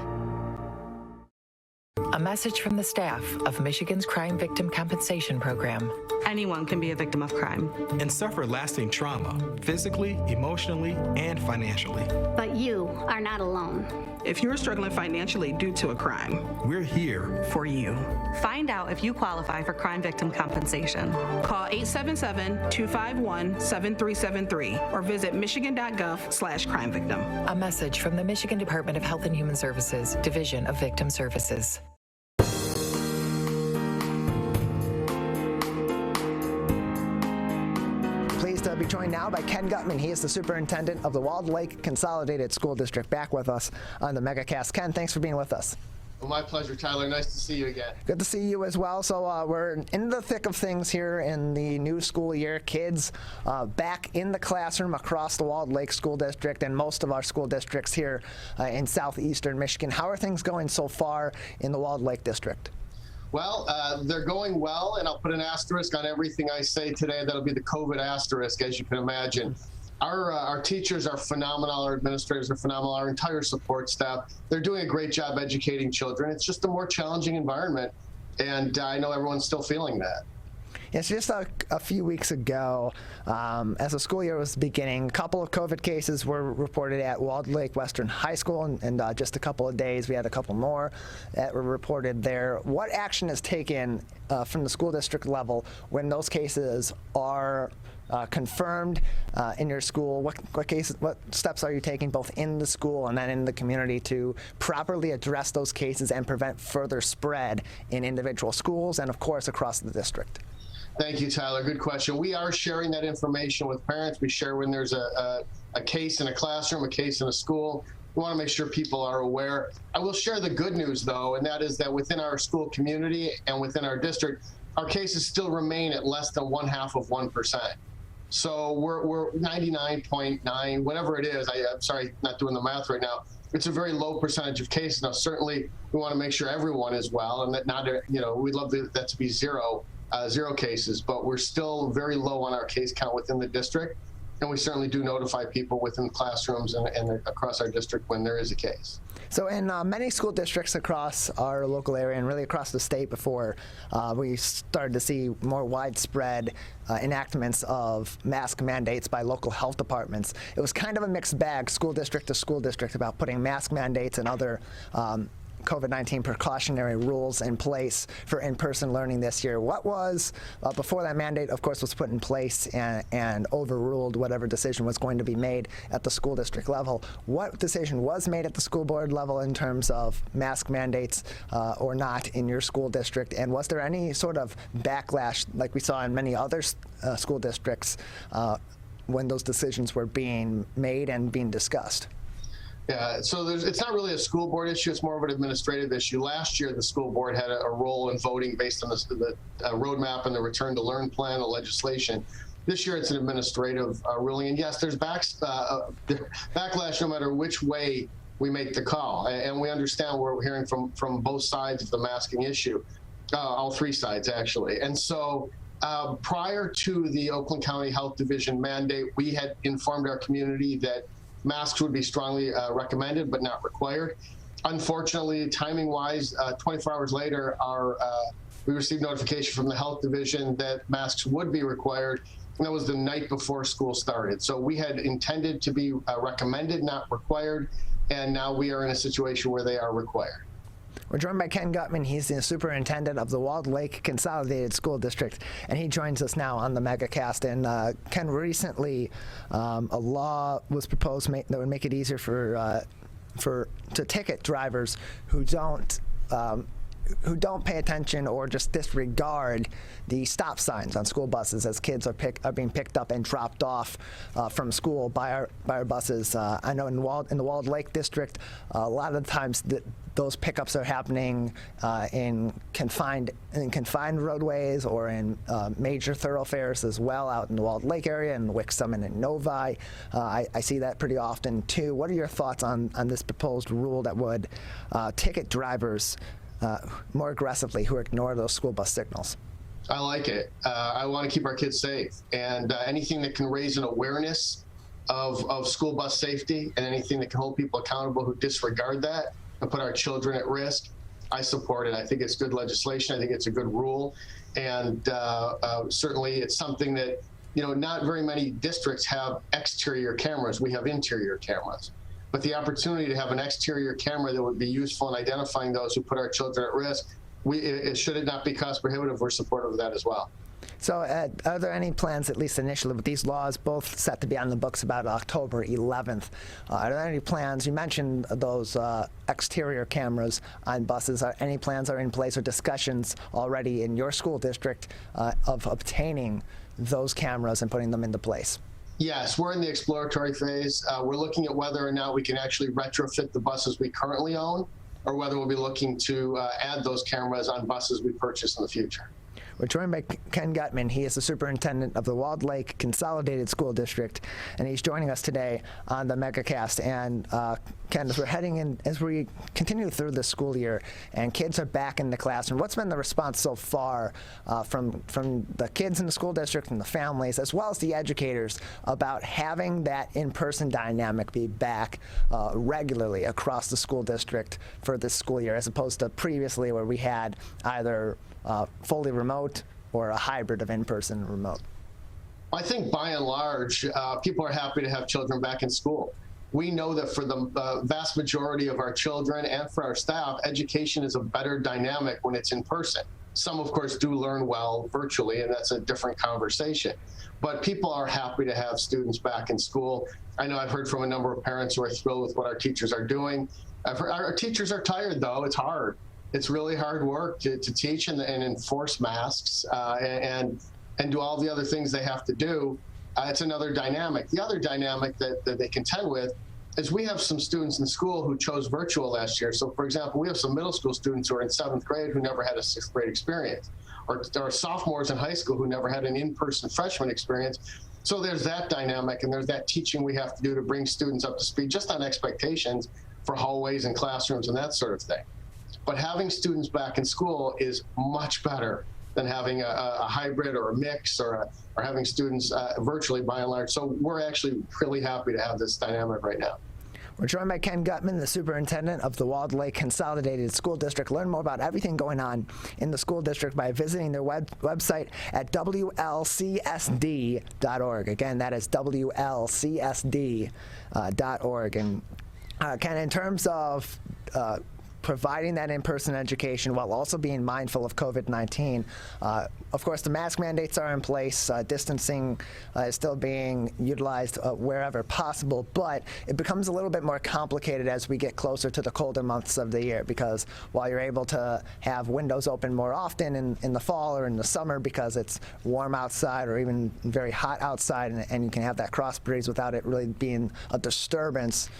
A message from the staff of Michigan's Crime Victim Compensation Program. Anyone can be a victim of crime and suffer lasting trauma, physically, emotionally, and financially. But you are not alone. If you're struggling financially due to a crime, we're here for you. Find out if you qualify for crime victim compensation. Call 877-251-7373 or visit michigan.gov/crime-victim. A message from the Michigan Department of Health and Human Services, Division of Victim Services. Pleased to be joined now by Ken Gutman. He is the superintendent of the Walled Lake Consolidated School District, back with us on the Megacast. Ken, thanks for being with us. Well, my pleasure, Tyler. Nice to see you again. Good to see you as well. So we're in the thick of things here in the new school year. Kids back in the classroom across the Walled Lake School District and most of our school districts here in southeastern Michigan. How are things going so far in the Walled Lake District? Well, they're going well, and I'll put an asterisk on everything I say today. That'll be the COVID asterisk, as you can imagine. Our teachers are phenomenal. Our administrators are phenomenal. Our entire support staff, they're doing a great job educating children. It's just a more challenging environment, and I know everyone's still feeling that. It's just a few weeks ago, as the school year was beginning, a couple of COVID cases were reported at Walled Lake Western High School, and just a couple of days we had a couple more that were reported there. What action is taken from the school district level when those cases are confirmed in your school? What steps are you taking both in the school and then in the community to properly address those cases and prevent further spread in individual schools and, of course, across the district? Thank you, Tyler. Good question. We are sharing that information with parents. We share when there's a case in a classroom, a case in a school. We want to make sure people are aware. I will share the good news, though, and that is that within our school community and within our district, our cases still remain at less than 0.5%. So we're 99.9, whatever it is. I'm sorry, not doing the math right now. It's a very low percentage of cases. Now, certainly, we want to make sure everyone is well, and that not, we'd love that to be zero cases, but we're still very low on our case count within the district. And we certainly do notify people within classrooms and across our district when there is a case. So in many school districts across our local area and really across the state before we started to see more widespread enactments of mask mandates by local health departments, it was kind of a mixed bag, school district to school district, about putting mask mandates and other COVID-19 precautionary rules in place for in-person learning this year. What was, before that mandate, of course, was put in place and overruled whatever decision was going to be made at the school district level, what decision was made at the school board level in terms of mask mandates or not in your school district? And was there any sort of backlash like we saw in many other school districts when those decisions were being made and being discussed? Yeah, so it's not really a school board issue, it's more of an administrative issue. Last year, the school board had a role in voting based on the roadmap and the return to learn plan, the legislation. This year, it's an administrative ruling. And yes, there's backlash no matter which way we make the call. And we understand we're hearing from both sides of the masking issue, all three sides, actually. And so prior to the Oakland County Health Division mandate, we had informed our community that masks would be strongly recommended but not required. Unfortunately, timing-wise, 24 hours later, we received notification from the health division that masks would be required, and that was the night before school started. So we had intended to be recommended, not required, and now we are in a situation where they are required. We're joined by Ken Gutman. He's the superintendent of the Walled Lake Consolidated School District, and he joins us now on the Megacast. And Ken, recently a law was proposed that would make it easier to ticket drivers who don't pay attention or just disregard the stop signs on school buses as kids are being picked up and dropped off from school by our buses. I know in the Walled Lake District, a lot of the times those pickups are happening in confined roadways or in major thoroughfares as well, out in the Walled Lake area, in Wixom and in Novi. I see that pretty often too. What are your thoughts on this proposed rule that would ticket drivers more aggressively who ignore those school bus signals? I like it. I want to keep our kids safe, and anything that can raise an awareness of school bus safety and anything that can hold people accountable who disregard that and put our children at risk, I support it. I think it's good legislation. I think it's a good rule, and certainly it's something that, not very many districts have exterior cameras. We have interior cameras. But the opportunity to have an exterior camera that would be useful in identifying those who put our children at risk, should it not be cost prohibitive, we're supportive of that as well. So are there any plans, at least initially, with these laws both set to be on the books about October 11th? Are there any plans? You mentioned those exterior cameras on buses. Are any plans are in place or discussions already in your school district of obtaining those cameras and putting them into place? Yes, we're in the exploratory phase. We're looking at whether or not we can actually retrofit the buses we currently own, or whether we'll be looking to add those cameras on buses we purchase in the future. We're joined by Ken Gutman. He is the superintendent of the Walled Lake Consolidated School District, and he's joining us today on the Megacast. And Ken, as we continue through the school year and kids are back in the classroom, what's been the response so far from the kids in the school district and the families, as well as the educators, about having that in-person dynamic be back regularly across the school district for this school year, as opposed to previously where we had either fully remote or a hybrid of in-person and remote? I think by and large, people are happy to have children back in school. We know that for the vast majority of our children and for our staff, education is a better dynamic when it's in person. Some, of course, do learn well virtually, and that's a different conversation. But people are happy to have students back in school. I know I've heard from a number of parents who are thrilled with what our teachers are doing. Our teachers are tired, though. It's hard. It's really hard work to teach and enforce masks. And and do all the other things they have to do, it's another dynamic. The other dynamic that they contend with is we have some students in school who chose virtual last year. So, for example, we have some middle school students who are in 7th grade who never had a 6th grade experience, or sophomores in high school who never had an in-person freshman experience. So there's that dynamic, and there's that teaching we have to do to bring students up to speed just on expectations for hallways and classrooms and that sort of thing. But having students back in school is much better than having a hybrid or a mix or having students virtually by and large. So we're actually really happy to have this dynamic right now. We're joined by Ken Gutman, the superintendent of the Walled Lake Consolidated School District. Learn more about everything going on in the school district by visiting their website at WLCSD.org. Again, that is WLCSD.org. And Ken, in terms of providing that in-person education while also being mindful of COVID-19. Of course, the mask mandates are in place. Distancing is still being utilized wherever possible, but it becomes a little bit more complicated as we get closer to the colder months of the year, because while you're able to have windows open more often in the fall or in the summer because it's warm outside or even very hot outside, and you can have that cross breeze without it really being a disturbance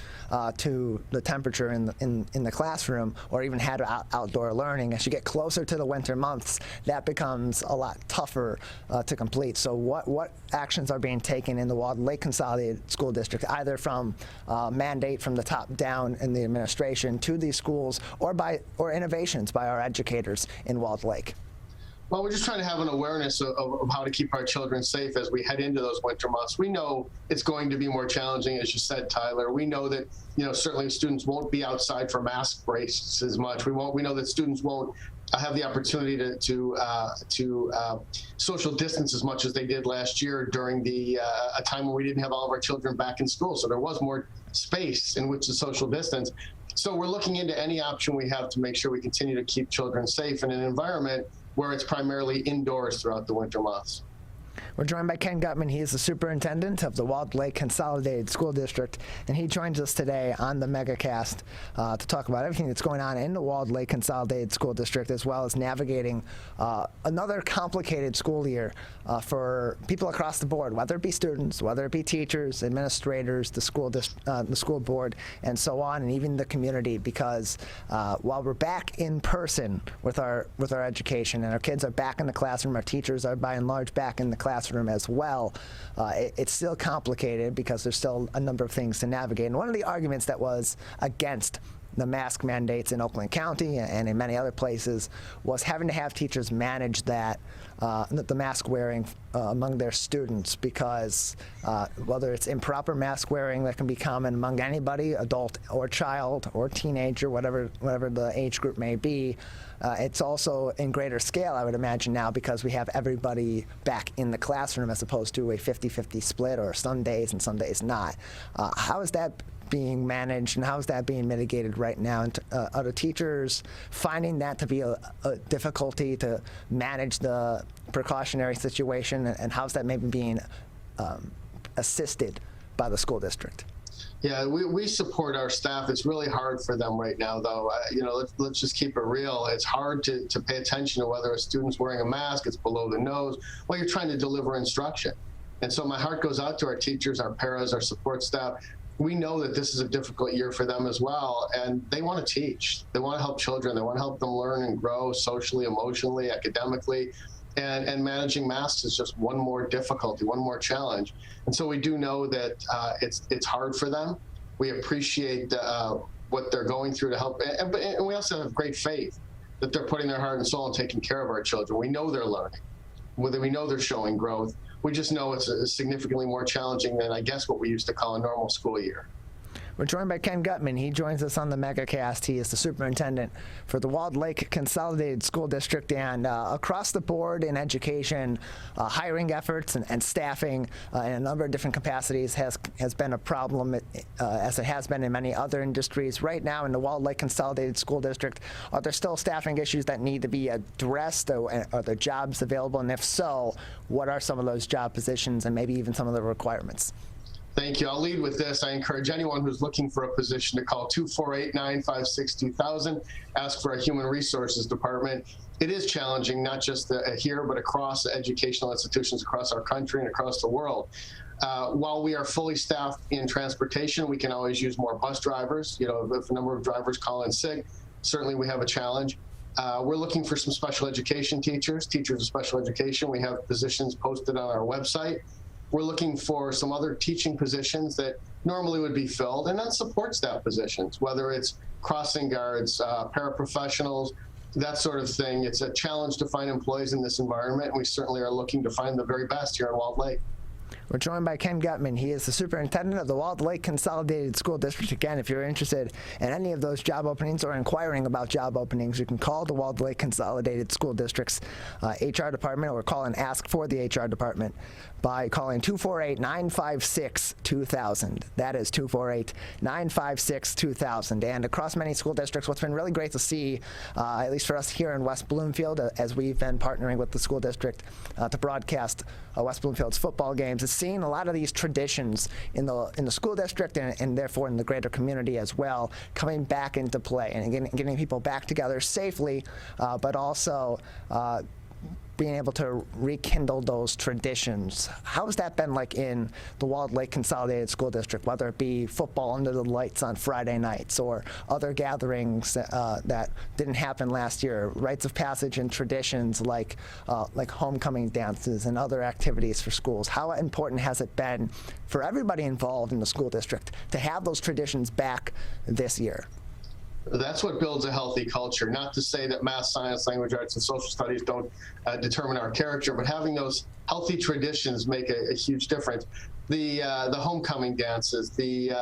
to the temperature in the classroom, or even had outdoor learning. As you get closer to the winter months, that becomes a lot tougher to complete. So what actions are being taken in the Walled Lake Consolidated School District, either from mandate from the top down in the administration to these schools, or innovations by our educators in Walled Lake? Well, we're just trying to have an awareness of how to keep our children safe as we head into those winter months. We know it's going to be more challenging, as you said, Tyler. We know that, certainly students won't be outside for mask breaks as much. We know that students won't have the opportunity to social distance as much as they did last year during a time when we didn't have all of our children back in school. So there was more space in which to social distance. So we're looking into any option we have to make sure we continue to keep children safe in an environment where it's primarily indoors throughout the winter months. We're joined by Ken Gutman. He is the superintendent of the Walled Lake Consolidated School District, and he joins us today on the Megacast to talk about everything that's going on in the Walled Lake Consolidated School District, as well as navigating another complicated school year for people across the board, whether it be students, whether it be teachers, administrators, the school board, and so on, and even the community. Because while we're back in person with our education, and our kids are back in the classroom, our teachers are by and large back in the classroom as well, it's still complicated because there's still a number of things to navigate. And one of the arguments that was against the mask mandates in Oakland County and in many other places was having to have teachers manage that, the mask wearing among their students, because whether it's improper mask wearing that can be common among anybody, adult or child or teenager, whatever the age group may be, it's also in greater scale, I would imagine, now, because we have everybody back in the classroom as opposed to a 50-50 split, or some days and some days not. How is that being managed, and how is that being mitigated right now? And are the teachers finding that to be a difficulty to manage the precautionary situation, and how's that maybe being assisted by the school district? Yeah, we support our staff. It's really hard for them right now, though. Let's just keep it real. It's hard to pay attention to whether a student's wearing a mask, it's below the nose, while you're trying to deliver instruction. And so my heart goes out to our teachers, our paras, our support staff. We know that this is a difficult year for them as well, and they want to teach. They want to help children. They want to help them learn and grow socially, emotionally, academically. And managing masks is just one more difficulty, one more challenge. And so we do know that it's hard for them. We appreciate what they're going through to help. And we also have great faith that they're putting their heart and soul and taking care of our children. We know they're learning. We know they're showing growth. We just know it's significantly more challenging than, I guess, what we used to call a normal school year. We're joined by Ken Gutman. He joins us on the Megacast. He is the superintendent for the Walled Lake Consolidated School District, and across the board in education, hiring efforts and staffing in a number of different capacities has been a problem, as it has been in many other industries. Right now in the Walled Lake Consolidated School District, are there still staffing issues that need to be addressed? Are there jobs available? And if so, what are some of those job positions and maybe even some of the requirements? Thank you. I'll lead with this. I encourage anyone who's looking for a position to call 248-956-2000. Ask for a human resources department. It is challenging, not just here, but across educational institutions across our country and across the world. While we are fully staffed in transportation, we can always use more bus drivers. You know, if a number of drivers call in sick, certainly we have a challenge. We're looking for some special education teachers of special education. We have positions posted on our website. We're looking for some other teaching positions that normally would be filled, and then support staff positions, whether it's crossing guards, paraprofessionals, that sort of thing. It's a challenge to find employees in this environment, and we certainly are looking to find the very best here in Walled Lake. We're joined by Ken Gutman. He is the superintendent of the Walled Lake Consolidated School District. Again, if you're interested in any of those job openings or inquiring about job openings, you can call the Walled Lake Consolidated School District's HR department, or call and ask for the HR department by calling 248-956-2000. That is 248-956-2000. And across many school districts, what's been really great to see, at least for us here in West Bloomfield, as we've been partnering with the school district to broadcast West Bloomfield's football games, is seeing a lot of these traditions in the school district and therefore in the greater community as well coming back into play and getting people back together safely, but also being able to rekindle those traditions. How has that been like in the Walled Lake Consolidated School District, whether it be football under the lights on Friday nights or other gatherings that didn't happen last year, rites of passage and traditions like homecoming dances and other activities for schools? How important has it been for everybody involved in the school district to have those traditions back this year? That's what builds a healthy culture. Not to say that math, science, language arts, and social studies don't determine our character, but having those healthy traditions make a huge difference. The homecoming dances, we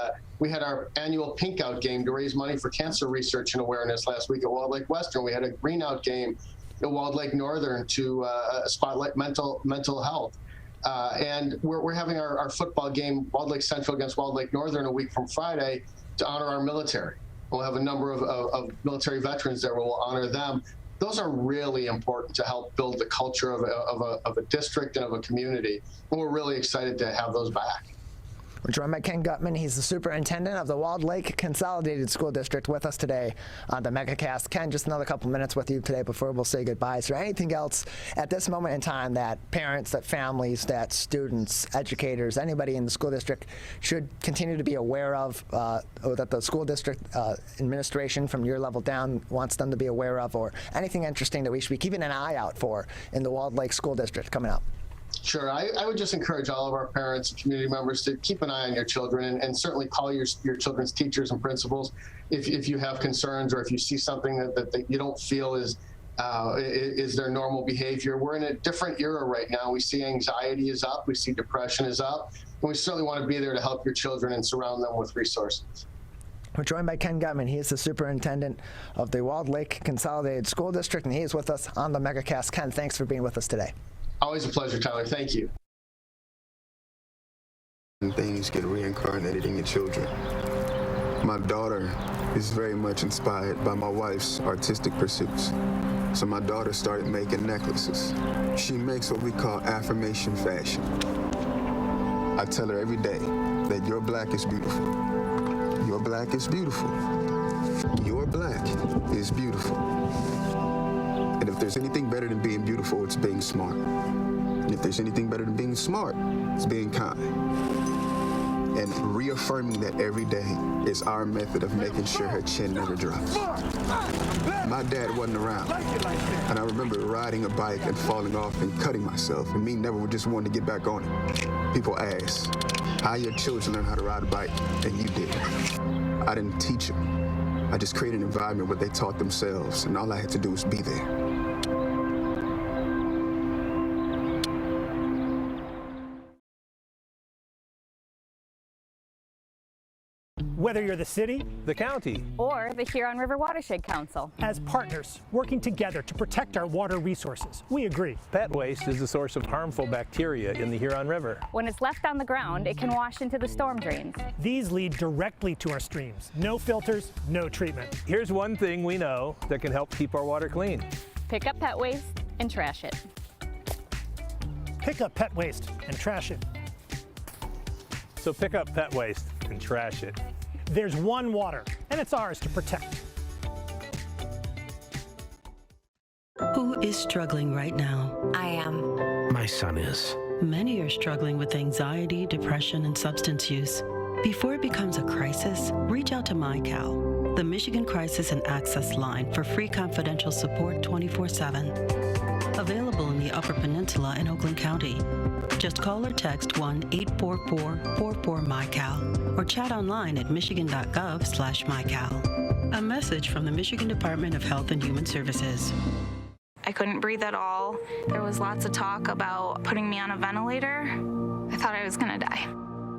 had our annual Pink Out game to raise money for cancer research and awareness last week at Walled Lake Western. We had a Green Out game at Walled Lake Northern to spotlight mental health. And we're having our football game, Walled Lake Central against Walled Lake Northern, a week from Friday to honor our military. We'll have a number of military veterans there. We'll honor them. Those are really important to help build the culture of a district and of a community. And we're really excited to have those back. We're joined by Ken Gutman. He's the superintendent of the Walled Lake Consolidated School District with us today on the Megacast. Ken, just another couple minutes with you today before we'll say goodbye. Is there anything else at this moment in time that parents, that families, that students, educators, anybody in the school district should continue to be aware of, or that the school district administration from your level down wants them to be aware of, or anything interesting that we should be keeping an eye out for in the Walled Lake School District coming up? Sure. I would just encourage all of our parents and community members to keep an eye on your children and certainly call your children's teachers and principals if you have concerns or if you see something that you don't feel is their normal behavior. We're in a different era right now. We see anxiety is up. We see depression is up. And we certainly want to be there to help your children and surround them with resources. We're joined by Ken Gutman. He is the superintendent of the Walled Lake Consolidated School District, and he is with us on the Megacast. Ken, thanks for being with us today. Always a pleasure, Tyler. Thank you. Things get reincarnated in your children. My daughter is very much inspired by my wife's artistic pursuits. So my daughter started making necklaces. She makes what we call affirmation fashion. I tell her every day that your black is beautiful. Your black is beautiful. Your black is beautiful. And if there's anything better than being beautiful, it's being smart. And if there's anything better than being smart, it's being kind. And reaffirming that every day is our method of making sure her chin never drops. My dad wasn't around. And I remember riding a bike and falling off and cutting myself, and me never just wanting to get back on it. People ask, how your children learn how to ride a bike? And you did. I didn't teach them. I just created an environment where they taught themselves, and all I had to do was be there. Whether you're the city, the county, or the Huron River Watershed Council. As partners working together to protect our water resources, we agree. Pet waste is the source of harmful bacteria in the Huron River. When it's left on the ground, it can wash into the storm drains. These lead directly to our streams. No filters, no treatment. Here's one thing we know that can help keep our water clean. Pick up pet waste and trash it. Pick up pet waste and trash it. So pick up pet waste and trash it. There's one water, and it's ours to protect. Who is struggling right now? I am. My son is. Many are struggling with anxiety, depression, and substance use. Before it becomes a crisis, reach out to MyCal, the Michigan Crisis and Access Line for free confidential support 24/7. Available in the Upper Peninsula and Oakland County. Just call or text 1-844-44-MyCal or chat online at michigan.gov/MyCal. A message from the Michigan Department of Health and Human Services. I couldn't breathe at all. There was lots of talk about putting me on a ventilator. I thought I was gonna die.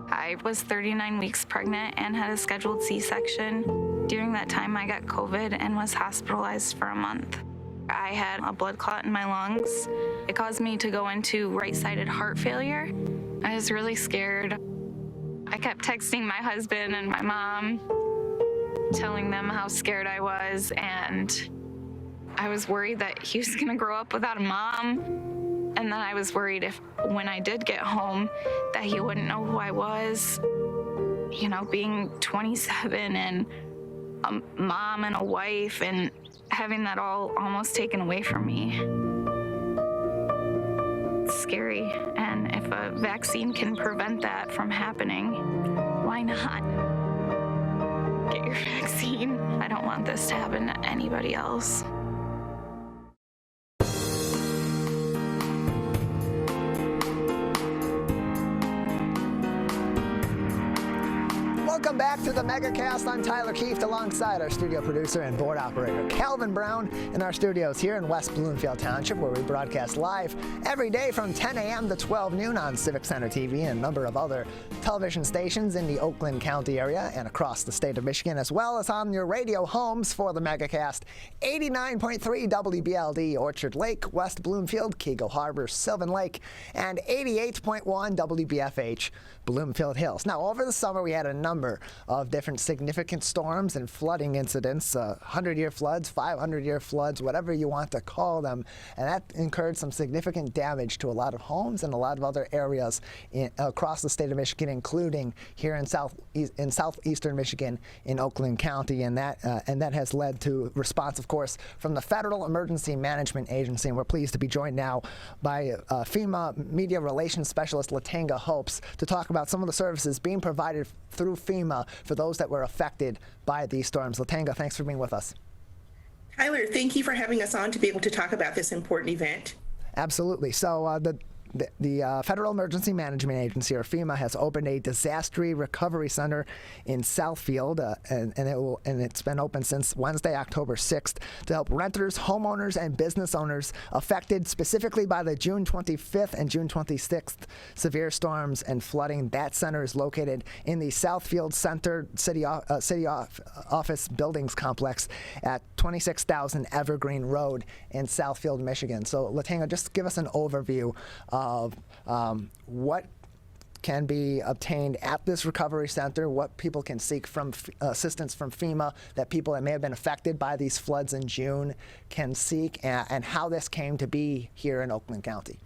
I was 39 weeks pregnant and had a scheduled C-section. During that time, I got COVID and was hospitalized for a month. I had a blood clot in my lungs. It caused me to go into right-sided heart failure. I was really scared. I kept texting my husband and my mom, telling them how scared I was, and I was worried that he was gonna grow up without a mom. And then I was worried if, when I did get home, that he wouldn't know who I was. You know, being 27 and a mom and a wife and having that all almost taken away from me. It's scary. And if a vaccine can prevent that from happening, why not? Get your vaccine. I don't want this to happen to anybody else. Welcome back to the Megacast. I'm Tyler Keefe alongside our studio producer and board operator Calvin Brown in our studios here in West Bloomfield Township, where we broadcast live every day from 10 a.m. to 12 noon on Civic Center TV and a number of other television stations in the Oakland County area and across the state of Michigan, as well as on your radio homes for the Megacast. 89.3 WBLD Orchard Lake, West Bloomfield, Keego Harbor, Sylvan Lake, and 88.1 WBFH Bloomfield Hills. Now, over the summer, we had a number of different significant storms and flooding incidents, 100-year floods, 500-year floods, whatever you want to call them, and that incurred some significant damage to a lot of homes and a lot of other areas across the state of Michigan, including here in southeastern Michigan in Oakland County, and that has led to response, of course, from the Federal Emergency Management Agency, and we're pleased to be joined now by FEMA Media Relations Specialist La-Tanga Hopes to talk about some of the services being provided through FEMA for those that were affected by these storms. La-Tanga, thanks for being with us. Tyler, thank you for having us on to be able to talk about this important event. Absolutely. So the Federal Emergency Management Agency, or FEMA, has opened a disaster recovery center in Southfield, and it's been open since Wednesday, October 6th, to help renters, homeowners, and business owners affected specifically by the June 25th and June 26th severe storms and flooding. That center is located in the Southfield Center City Office Buildings Complex at 26,000 Evergreen Road in Southfield, Michigan. So, La-Tanga, just give us an overview of what can be obtained at this recovery center, what people can seek from assistance from FEMA that people that may have been affected by these floods in June can seek, and how this came to be here in Oakland County.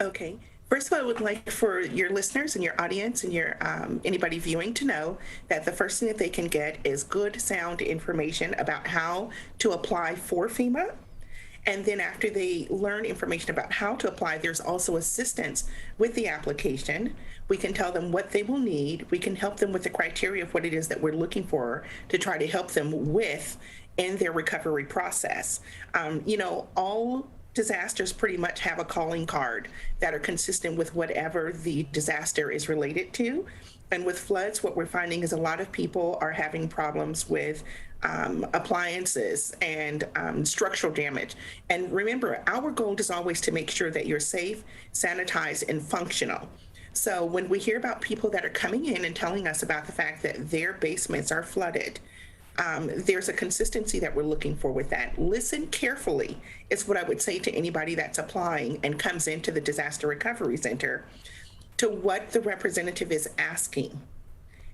Okay. First of all, I would like for your listeners and your audience and your anybody viewing to know that the first thing that they can get is good, sound information about how to apply for FEMA. And then after they learn information about how to apply, there's also assistance with the application. We can tell them what they will need. We can help them with the criteria of what it is that we're looking for to try to help them with in their recovery process. All disasters pretty much have a calling card that are consistent with whatever the disaster is related to. And with floods, what we're finding is a lot of people are having problems with appliances and structural damage. And remember, our goal is always to make sure that you're safe, sanitized, and functional. So when we hear about people that are coming in and telling us about the fact that their basements are flooded, there's a consistency that we're looking for with that. Listen carefully is what I would say to anybody that's applying and comes into the Disaster Recovery Center to what the representative is asking.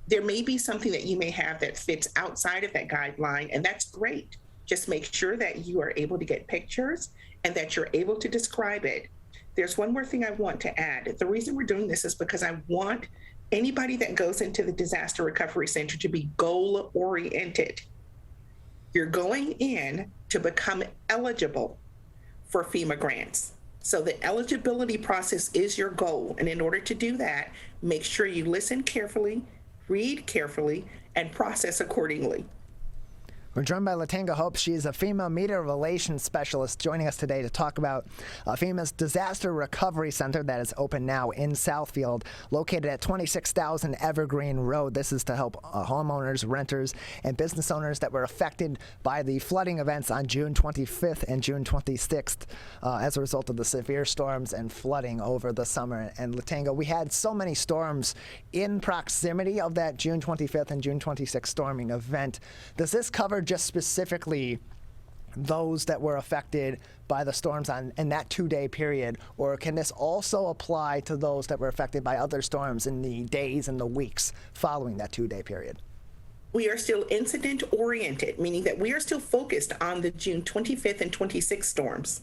There may be something that you may have that fits outside of that guideline, and that's great. Just make sure that you are able to get pictures and that you're able to describe it. There's one more thing I want to add. The reason we're doing this is because I want anybody that goes into the Disaster Recovery Center to be goal-oriented. You're going in to become eligible for FEMA grants. So the eligibility process is your goal. And in order to do that, make sure you listen carefully, read carefully, and process accordingly. We're joined by La-Tanga Hopes. She is a FEMA Media Relations Specialist joining us today to talk about FEMA's Disaster Recovery Center that is open now in Southfield, located at 26,000 Evergreen Road. This is to help homeowners, renters, and business owners that were affected by the flooding events on June 25th and June 26th as a result of the severe storms and flooding over the summer. And La-Tanga, we had so many storms in proximity of that June 25th and June 26th storming event. Does this cover just specifically those that were affected by the storms in that 2-day period, or can this also apply to those that were affected by other storms in the days and the weeks following that 2-day period? We are still incident oriented, meaning that we are still focused on the June 25th and 26th storms.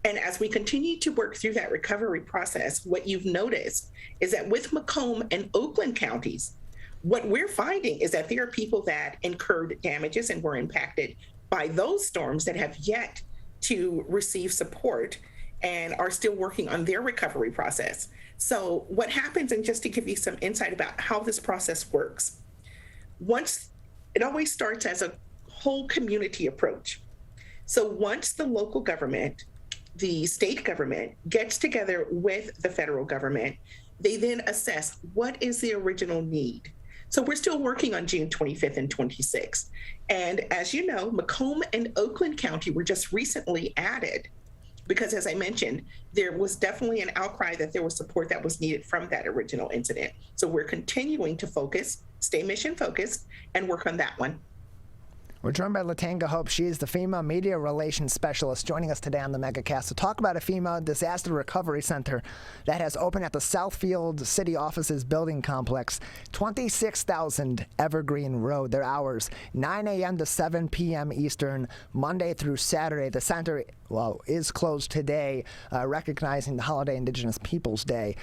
And as we continue to work through that recovery process, what you've noticed is that with Macomb and Oakland counties, what we're finding is that there are people that incurred damages and were impacted by those storms that have yet to receive support and are still working on their recovery process. So what happens, and just to give you some insight about how this process works, it always starts as a whole community approach. So once the local government, the state government gets together with the federal government, they then assess what is the original need. So we're still working on June 25th and 26th. And as you know, Macomb and Oakland County were just recently added because, as I mentioned, there was definitely an outcry that there was support that was needed from that original incident. So we're continuing to focus, stay mission focused, and work on that one. We're joined by La-Tanga Hopes. She is the FEMA Media Relations Specialist joining us today on the Megacast to talk about a FEMA Disaster Recovery Center that has opened at the Southfield City Offices Building Complex, 26,000 Evergreen Road. Their hours, 9 a.m. to 7 p.m. Eastern, Monday through Saturday. The center is closed today, recognizing the holiday Indigenous Peoples Day,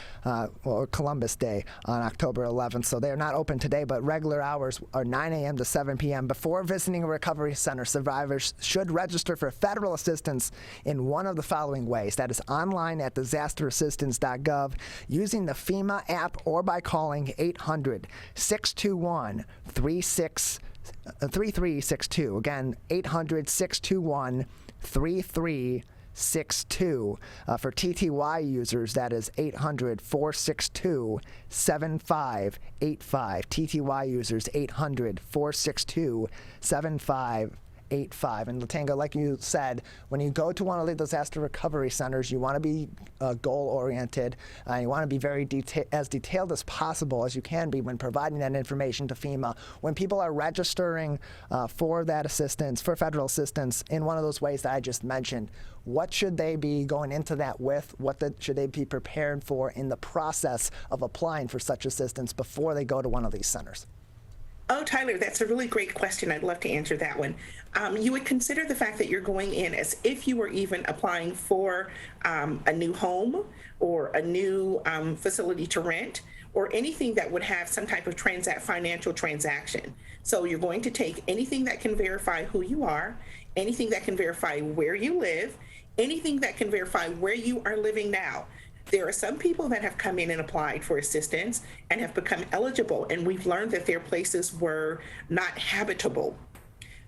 or Columbus Day on October 11th. So they are not open today, but regular hours are 9 a.m. to 7 p.m. Before visiting a recovery center, survivors should register for federal assistance in one of the following ways. That is online at disasterassistance.gov, using the FEMA app, or by calling 800-621-3362. Again, 800-621-3362. For TTY users, that is 800-462-7585. TTY users, 800-462-7585. And La-Tanga, like you said, when you go to one of the disaster recovery centers, you want to be goal-oriented. You want to be very as detailed as possible as you can be when providing that information to FEMA. When people are registering for that assistance, for federal assistance, in one of those ways that I just mentioned, what should they be going into that with? Should they be prepared for in the process of applying for such assistance before they go to one of these centers? Oh, Tyler, that's a really great question. I'd love to answer that one. You would consider the fact that you're going in as if you were even applying for a new home or a new facility to rent, or anything that would have some type of financial transaction. So you're going to take anything that can verify who you are, anything that can verify where you live, anything that can verify where you are living now. There are some people that have come in and applied for assistance and have become eligible, and we've learned that their places were not habitable,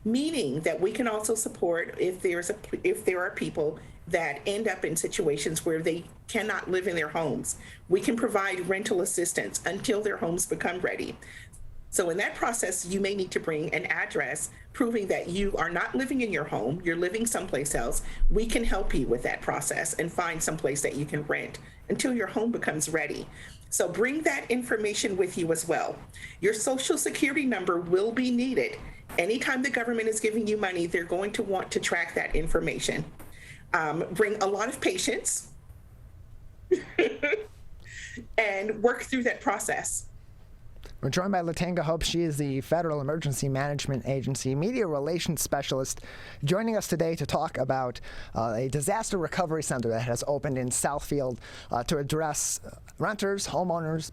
meaning that we can also support if there are people that end up in situations where they cannot live in their homes. We can provide rental assistance until their homes become ready. So in that process, you may need to bring an address proving that you are not living in your home, you're living someplace else. We can help you with that process and find someplace that you can rent until your home becomes ready. So bring that information with you as well. Your social security number will be needed. Anytime the government is giving you money, they're going to want to track that information. Bring a lot of patience and work through that process. We're joined by La-Tanga Hopes. She is the Federal Emergency Management Agency Media Relations Specialist, joining us today to talk about a disaster recovery center that has opened in Southfield to address renters, homeowners,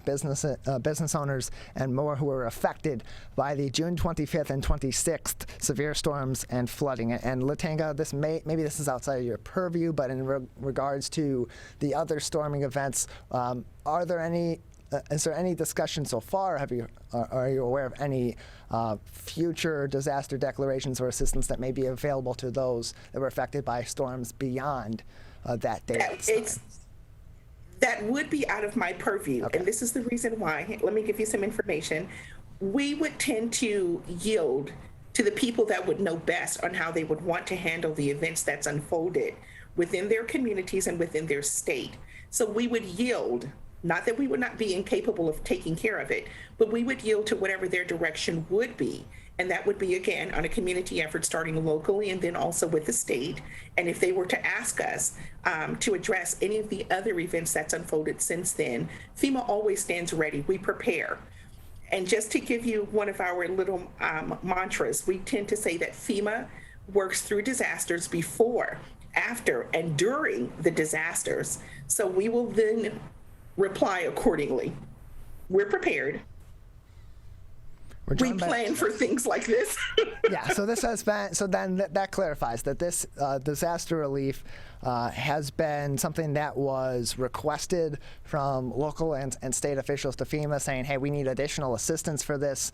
business owners, and more who were affected by the June 25th and 26th severe storms and flooding. And La-Tanga, maybe this is outside of your purview, but in regards to the other storming events, is there any discussion so far? Are you aware of any future disaster declarations or assistance that may be available to those that were affected by storms beyond that date? That would be out of my purview, okay. And this is the reason why. Let me give you some information. We would tend to yield to the people that would know best on how they would want to handle the events that's unfolded within their communities and within their state. So we would yield. Not that we would not be incapable of taking care of it, but we would yield to whatever their direction would be. And that would be, again, on a community effort starting locally and then also with the state. And if they were to ask us to address any of the other events that's unfolded since then, FEMA always stands ready. We prepare. And just to give you one of our little mantras, we tend to say that FEMA works through disasters before, after, and during the disasters. So we will then reply accordingly. We're prepared. We plan for things like this. Yeah, so this has been, so then that clarifies that this disaster relief has been something that was requested from local and state officials to FEMA, saying, hey, we need additional assistance for this.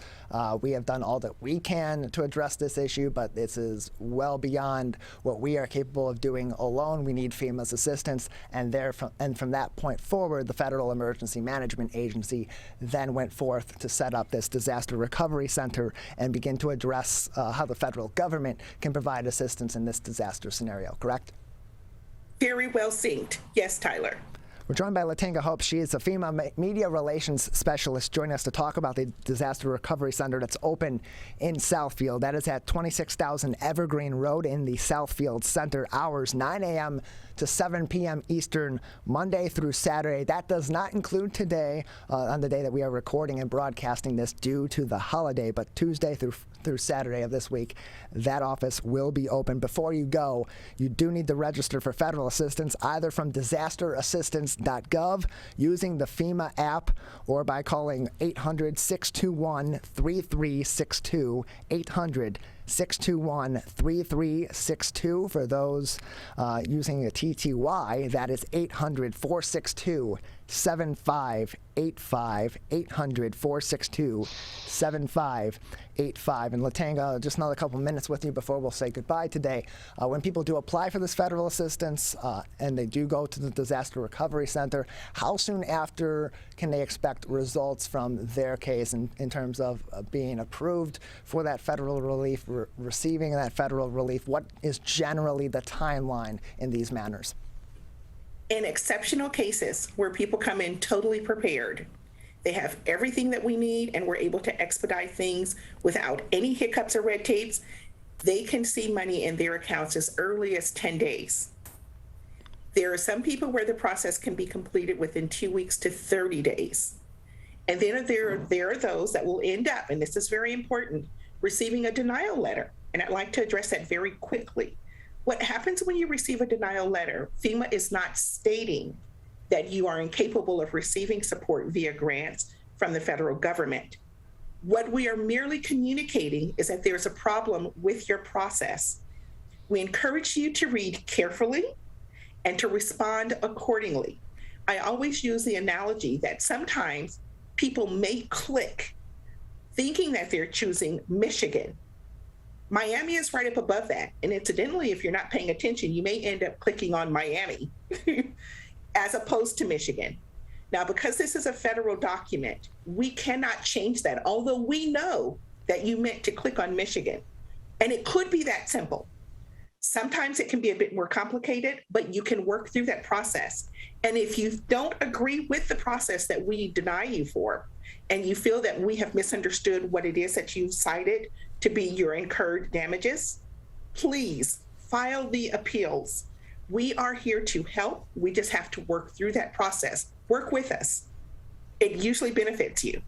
We have done all that we can to address this issue, but this is well beyond what we are capable of doing alone. We need FEMA's assistance, and from that point forward, the Federal Emergency Management Agency then went forth to set up this disaster recovery center and begin to address how the federal government can provide assistance in this disaster scenario, correct? Very well synced. Yes, Tyler. We're joined by La-Tanga Hopes. She is a FEMA Media Relations Specialist, joining us to talk about the Disaster Recovery Center that's open in Southfield. That is at 26,000 Evergreen Road in the Southfield Center. Hours 9 a.m. to 7 p.m. Eastern, Monday through Saturday. That does not include today, on the day that we are recording and broadcasting this due to the holiday, but Tuesday through Saturday of this week, that office will be open. Before you go, you do need to register for federal assistance, either from disasterassistance.gov, using the FEMA app, or by calling 800-621-3362, 800-621-3362. For those using a TTY, that is 800-462-7585, 800-462-7585. And La-Tanga, just another couple minutes with you before we'll say goodbye today. When people do apply for this federal assistance and they do go to the Disaster Recovery Center, how soon after can they expect results from their case in terms of being approved for that federal relief, receiving that federal relief? What is generally the timeline in these manners? In exceptional cases where people come in totally prepared, they have everything that we need, and we're able to expedite things without any hiccups or red tapes, they can see money in their accounts as early as 10 days. There are some people where the process can be completed within 2 weeks to 30 days. And then there are those that will end up, and this is very important, receiving a denial letter. And I'd like to address that very quickly. What happens when you receive a denial letter, FEMA is not stating that you are incapable of receiving support via grants from the federal government. What we are merely communicating is that there's a problem with your process. We encourage you to read carefully and to respond accordingly. I always use the analogy that sometimes people may click thinking that they're choosing Michigan. Miami is right up above that. And incidentally, if you're not paying attention, you may end up clicking on Miami as opposed to Michigan. Now, because this is a federal document, we cannot change that, although we know that you meant to click on Michigan. And it could be that simple. Sometimes it can be a bit more complicated, but you can work through that process. And if you don't agree with the process that we deny you for, and you feel that we have misunderstood what it is that you've cited to be your incurred damages, please file the appeals. We are here to help. We just have to work through that process. Work with us. It usually benefits you.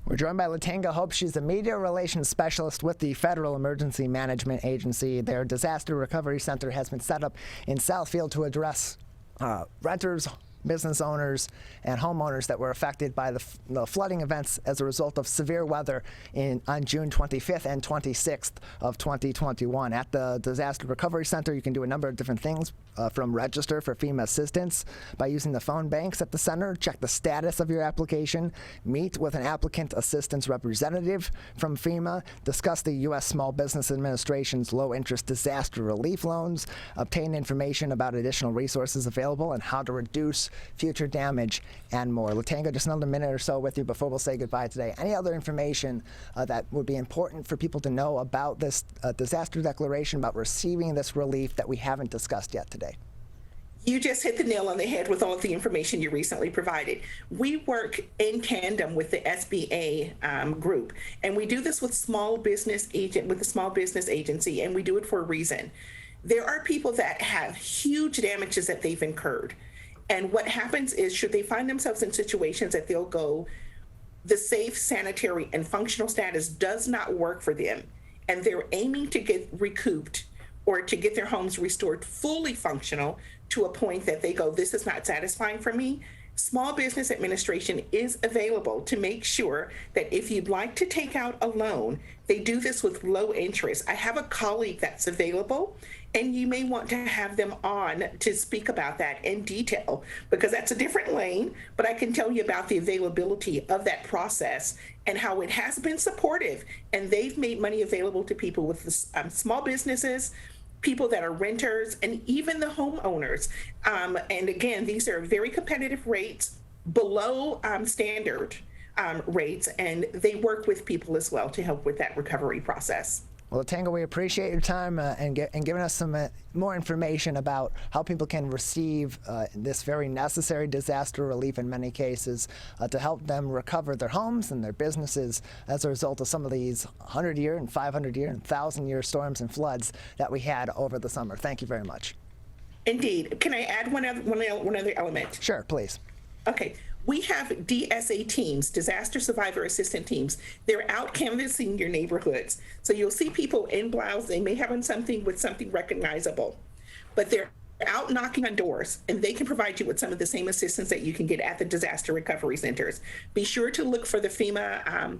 We're joined by La-Tanga Hopes. She's the media relations specialist with the Federal Emergency Management Agency. Their disaster recovery center has been set up in Southfield to address renters, business owners, and homeowners that were affected by the flooding events as a result of severe weather on June 25th and 26th of 2021. At the Disaster Recovery Center, you can do a number of different things, from register for FEMA assistance by using the phone banks at the center, check the status of your application, meet with an applicant assistance representative from FEMA, discuss the U.S. Small Business Administration's low-interest disaster relief loans, obtain information about additional resources available and how to reduce future damage, and more. La-Tanga, just another minute or so with you before we'll say goodbye today. Any other information that would be important for people to know about this disaster declaration, about receiving this relief that we haven't discussed yet today? You just hit the nail on the head with all of the information you recently provided. We work in tandem with the SBA group, and we do this with the Small Business Agency, and we do it for a reason. There are people that have huge damages that they've incurred. And what happens is, should they find themselves in situations that they'll go, the safe, sanitary, and functional status does not work for them, and they're aiming to get recouped or to get their homes restored fully functional to a point that they go, this is not satisfying for me, Small Business Administration is available to make sure that if you'd like to take out a loan, they do this with low interest. I have a colleague that's available, and you may want to have them on to speak about that in detail, because that's a different lane, but I can tell you about the availability of that process and how it has been supportive, and they've made money available to people with small businesses, people that are renters, and even the homeowners. And again, these are very competitive rates, below standard rates, and they work with people as well to help with that recovery process. Well, La-Tanga, we appreciate your time and giving us some more information about how people can receive this very necessary disaster relief in many cases to help them recover their homes and their businesses as a result of some of these 100-year and 500-year and 1,000-year storms and floods that we had over the summer. Thank you very much. Indeed. Can I add one other element? Sure, please. Okay. We have DSA teams, disaster survivor assistant teams. They're out canvassing your neighborhoods. So you'll see people in blouse. They may have on something with something recognizable, but they're out knocking on doors, and they can provide you with some of the same assistance that you can get at the disaster recovery centers. Be sure to look for the FEMA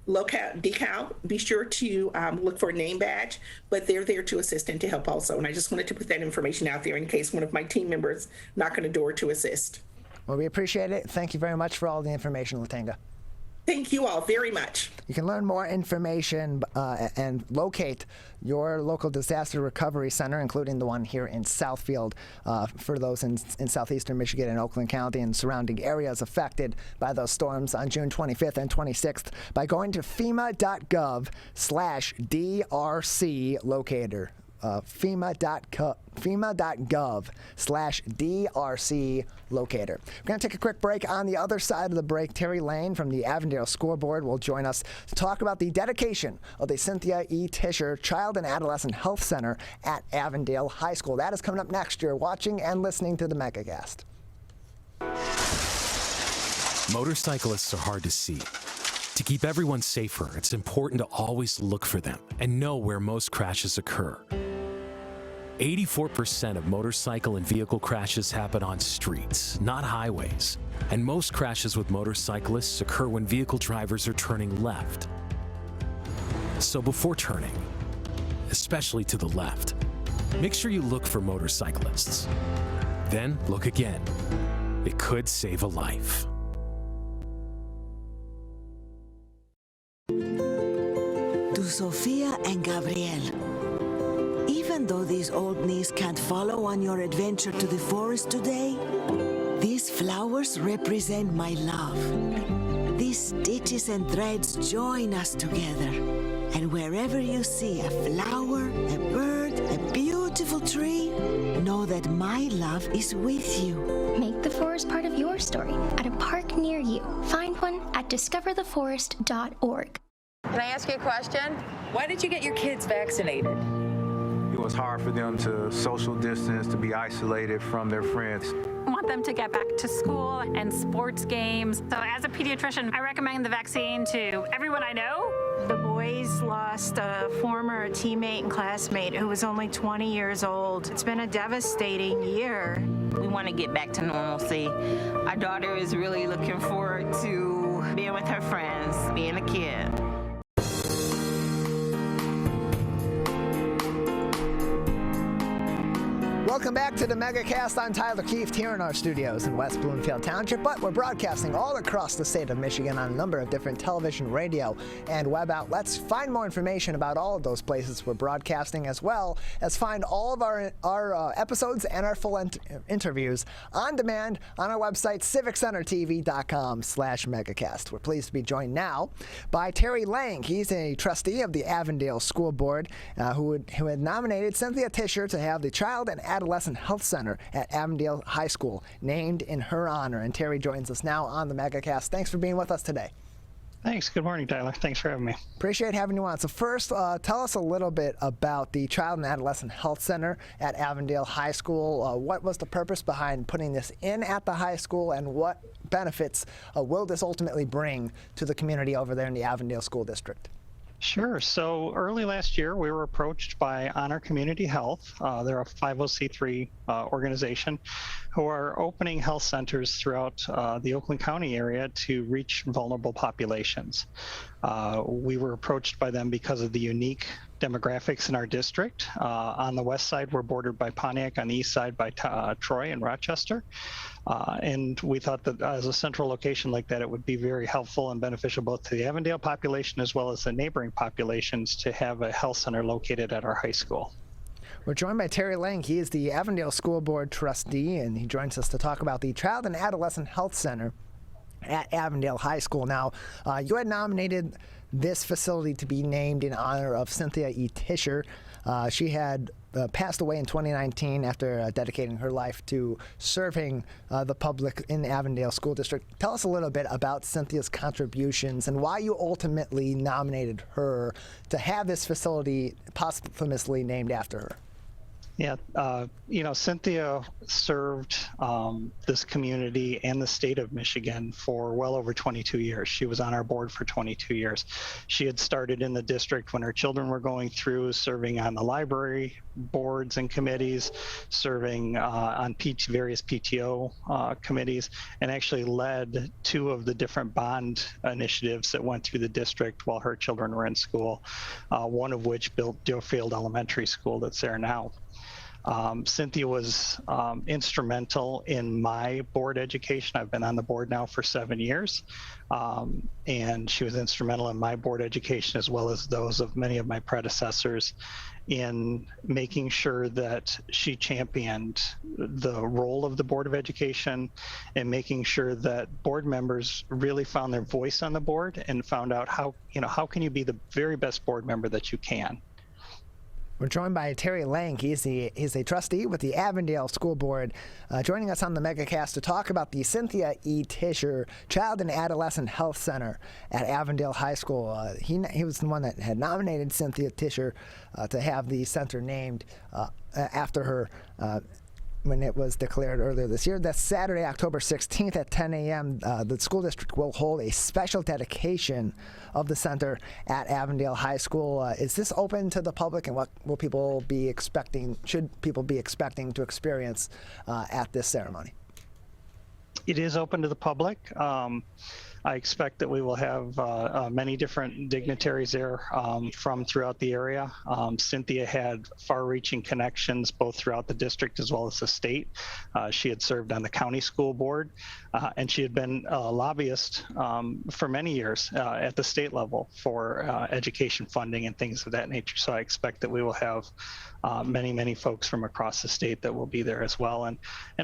decal. Be sure to look for a name badge, but they're there to assist and to help also. And I just wanted to put that information out there in case one of my team members knock on a door to assist. Well, we appreciate it. Thank you very much for all the information, La-Tanga. Thank you all very much. You can learn more information and locate your local disaster recovery center, including the one here in Southfield, for those in southeastern Michigan and Oakland County and surrounding areas affected by those storms on June 25th and 26th by going to FEMA.gov/DRC locator. FEMA.gov/DRC locator. We're going to take a quick break. On the other side of the break, Terry Lane from the Avondale School Board will join us to talk about the dedication of the Cynthia Tischer Child and Adolescent Health Center at Avondale High School. That is coming up next. You're watching and listening to the Megacast. Motorcyclists are hard to see. To keep everyone safer, it's important to always look for them and know where most crashes occur. 84% of motorcycle and vehicle crashes happen on streets, not highways. And most crashes with motorcyclists occur when vehicle drivers are turning left. So before turning, especially to the left, make sure you look for motorcyclists. Then look again. It could save a life. To Sophia and Gabriel. Even though these old knees can't follow on your adventure to the forest today, these flowers represent my love. These stitches and threads join us together. And wherever you see a flower, a bird, a beautiful tree, know that my love is with you. Make the forest part of your story at a park near you. Find one at discovertheforest.org. Can I ask you a question? Why did you get your kids vaccinated? You it's hard for them to social distance, to be isolated from their friends. I want them to get back to school and sports games. So as a pediatrician, I recommend the vaccine to everyone I know. The boys lost a former teammate and classmate who was only 20 years old. It's been a devastating year. We want to get back to normalcy. Our daughter is really looking forward to being with her friends, being a kid. Welcome back to the Megacast. I'm Tyler Keefe here in our studios in West Bloomfield Township, but we're broadcasting all across the state of Michigan on a number of different television, radio, and web outlets. Find more information about all of those places we're broadcasting, as well as find all of our episodes and our full interviews on demand on our website, civiccentertv.com/Megacast. We're pleased to be joined now by Terry Lang. He's a trustee of the Avondale School Board who had nominated Cynthia Tischer to have the Child and Adolescent Health Center at Avondale High School named in her honor. And Terry joins us now on the Megacast. Thanks for being with us today. Thanks. Good morning, Tyler. Thanks for having me. Appreciate having you on. So first, tell us a little bit about the Child and Adolescent Health Center at Avondale High School. What was the purpose behind putting this in at the high school, and what benefits will this ultimately bring to the community over there in the Avondale School District? Sure. So early last year, we were approached by Honor Community Health. They're a 501c3 organization who are opening health centers throughout the Oakland County area to reach vulnerable populations. We were approached by them because of the unique demographics in our district. On the west side, we're bordered by Pontiac. On the east side, by Troy and Rochester. And we thought that as a central location like that, it would be very helpful and beneficial both to the Avondale population as well as the neighboring populations to have a health center located at our high school. We're joined by Terry Lang. He is the Avondale School Board trustee, and he joins us to talk about the Child and Adolescent Health Center at Avondale High School. Now, you had nominated this facility to be named in honor of Cynthia E. Tischer. She had passed away in 2019 after dedicating her life to serving the public in the Avondale School District. Tell us a little bit about Cynthia's contributions and why you ultimately nominated her to have this facility posthumously named after her. Yeah, Cynthia served this community and the state of Michigan for well over 22 years. She was on our board for 22 years. She had started in the district when her children were going through, serving on the library boards and committees, serving on various PTO committees, and actually led 2 of the different bond initiatives that went through the district while her children were in school, one of which built Deerfield Elementary School that's there now. Cynthia was instrumental in my board education. I've been on the board now for 7 years, and she was instrumental in my board education as well as those of many of my predecessors in making sure that she championed the role of the Board of Education and making sure that board members really found their voice on the board and found out how can you be the very best board member that you can. We're joined by Terry Lang. He's a trustee with the Avondale School Board, joining us on the Megacast to talk about the Cynthia E. Tischer Child and Adolescent Health Center at Avondale High School. He was the one that had nominated Cynthia Tischer to have the center named after her when it was declared earlier this year. That's Saturday, October 16th at 10 a.m. The school district will hold a special dedication of the center at Avondale High School. Is this open to the public, and what will people be expecting? Should people be expecting to experience at this ceremony? It is open to the public. I expect that we will have many different dignitaries there from throughout the area. Cynthia had far-reaching connections both throughout the district as well as the state. She had served on the county school board, and she had been a lobbyist for many years at the state level for education funding and things of that nature. So I expect that we will have many folks from across the state that will be there as well. And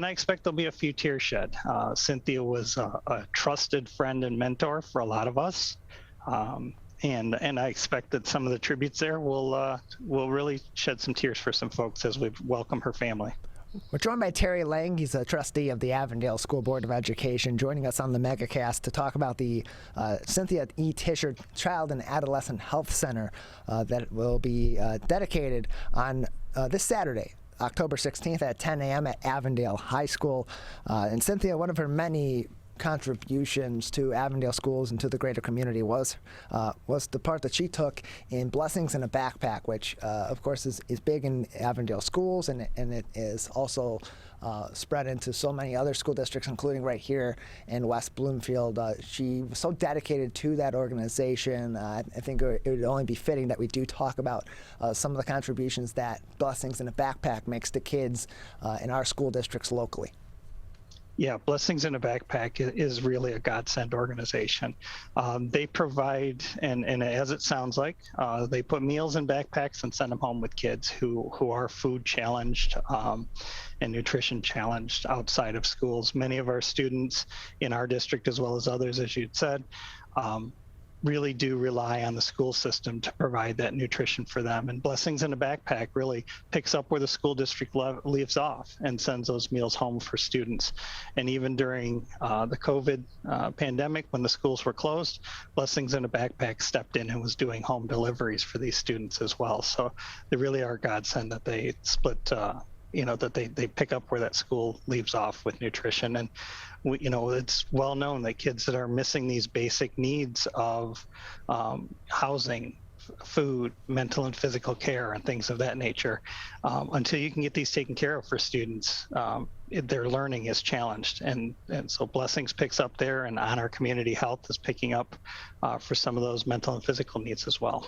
I expect there'll be a few tears shed. Cynthia was a trusted friend and mentor for a lot of us. And I expect that some of the tributes there will really shed some tears for some folks as we welcome her family. We're joined by Terry Lang. He's a trustee of the Avondale School Board of Education, joining us on the Megacast to talk about the Cynthia E. Tischer Child and Adolescent Health Center that will be dedicated on this Saturday, October 16th at 10 a.m. at Avondale High School. And Cynthia, one of her many contributions to Avondale schools and to the greater community was the part that she took in Blessings in a Backpack, which of course is big in Avondale schools, and it is also spread into so many other school districts, including right here in West Bloomfield. She was so dedicated to that organization. I think it would only be fitting that we do talk about some of the contributions that Blessings in a Backpack makes to kids in our school districts locally. Yeah, Blessings in a Backpack is really a godsend organization. They provide, and as it sounds like, they put meals in backpacks and send them home with kids who are food challenged and nutrition challenged outside of schools. Many of our students in our district, as well as others, as you'd said, really do rely on the school system to provide that nutrition for them. And Blessings in a Backpack really picks up where the school district leaves off and sends those meals home for students. And even during the COVID pandemic, when the schools were closed, Blessings in a Backpack stepped in and was doing home deliveries for these students as well. So they really are a godsend that they split, that they pick up where that school leaves off with nutrition. And it's well known that kids that are missing these basic needs of housing, food, mental and physical care, and things of that nature, until you can get these taken care of for students, their learning is challenged. And so Blessings picks up there, and Honor Community Health is picking up for some of those mental and physical needs as well.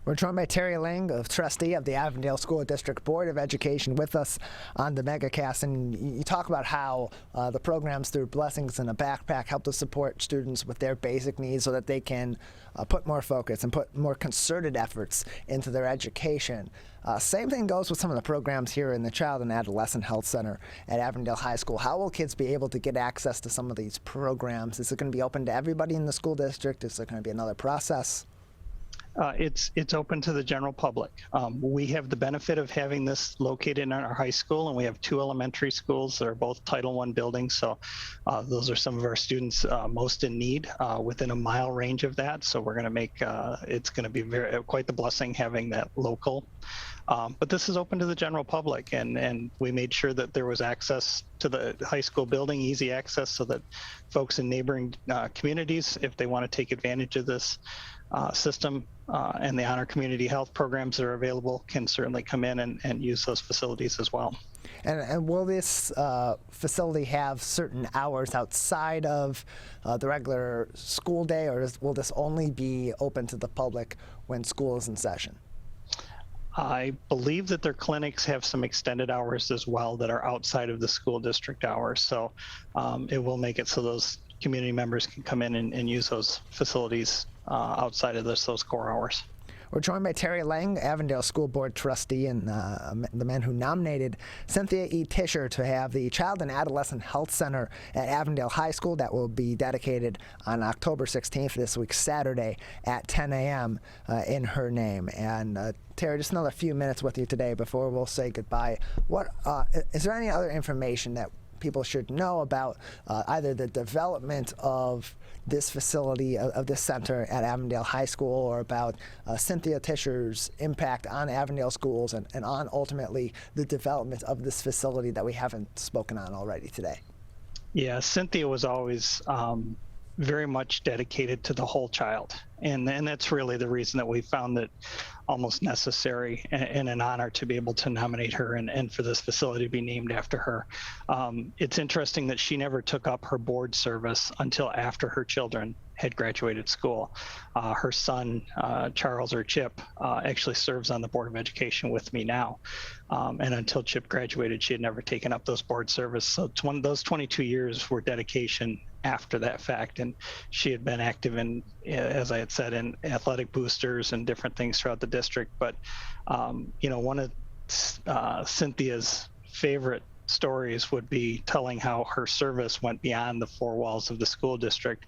We're joined by Terry Ling, trustee of the Avondale School District Board of Education, with us on the Megacast. And you talk about how the programs through Blessings in a Backpack help to support students with their basic needs so that they can put more focus and put more concerted efforts into their education. Same thing goes with some of the programs here in the Child and Adolescent Health Center at Avondale High School. How will kids be able to get access to some of these programs? Is it going to be open to everybody in the school district? Is it going to be another process? It's open to the general public. We have the benefit of having this located in our high school, and we have 2 elementary schools that are both Title I buildings. So those are some of our students most in need within a mile range of that. So we're going to make it's going to be quite the blessing having that local. But this is open to the general public, and we made sure that there was access to the high school building, easy access, so that folks in neighboring communities, if they want to take advantage of this system and the Honor Community Health programs that are available, can certainly come in and use those facilities as well. And will this facility have certain hours outside of the regular school day, or will this only be open to the public when school is in session? I believe that their clinics have some extended hours as well that are outside of the school district hours. So it will make it so those community members can come in and use those facilities outside of those core hours. We're joined by Terry Lang, Avondale School Board trustee, and the man who nominated Cynthia E. Tischer to have the Child and Adolescent Health Center at Avondale High School that will be dedicated on October 16th, this week, Saturday, at 10 a.m. In her name. And Terry, just another few minutes with you today before we'll say goodbye. Is there any other information that people should know about either the development of this facility, of this center at Avondale High School, or about Cynthia Tischer's impact on Avondale schools and on ultimately the development of this facility that we haven't spoken on already today? Yeah, Cynthia was always very much dedicated to the whole child. And that's really the reason that we found it almost necessary and an honor to be able to nominate her and for this facility to be named after her. It's interesting that she never took up her board service until after her children had graduated school. Her son, Charles, or Chip, actually serves on the Board of Education with me now. And until Chip graduated, she had never taken up those board service. So those 22 years were dedication after that fact. And she had been active in, as I had said, in athletic boosters and different things throughout the district. But, one of Cynthia's favorite stories would be telling how her service went beyond the 4 walls of the school district.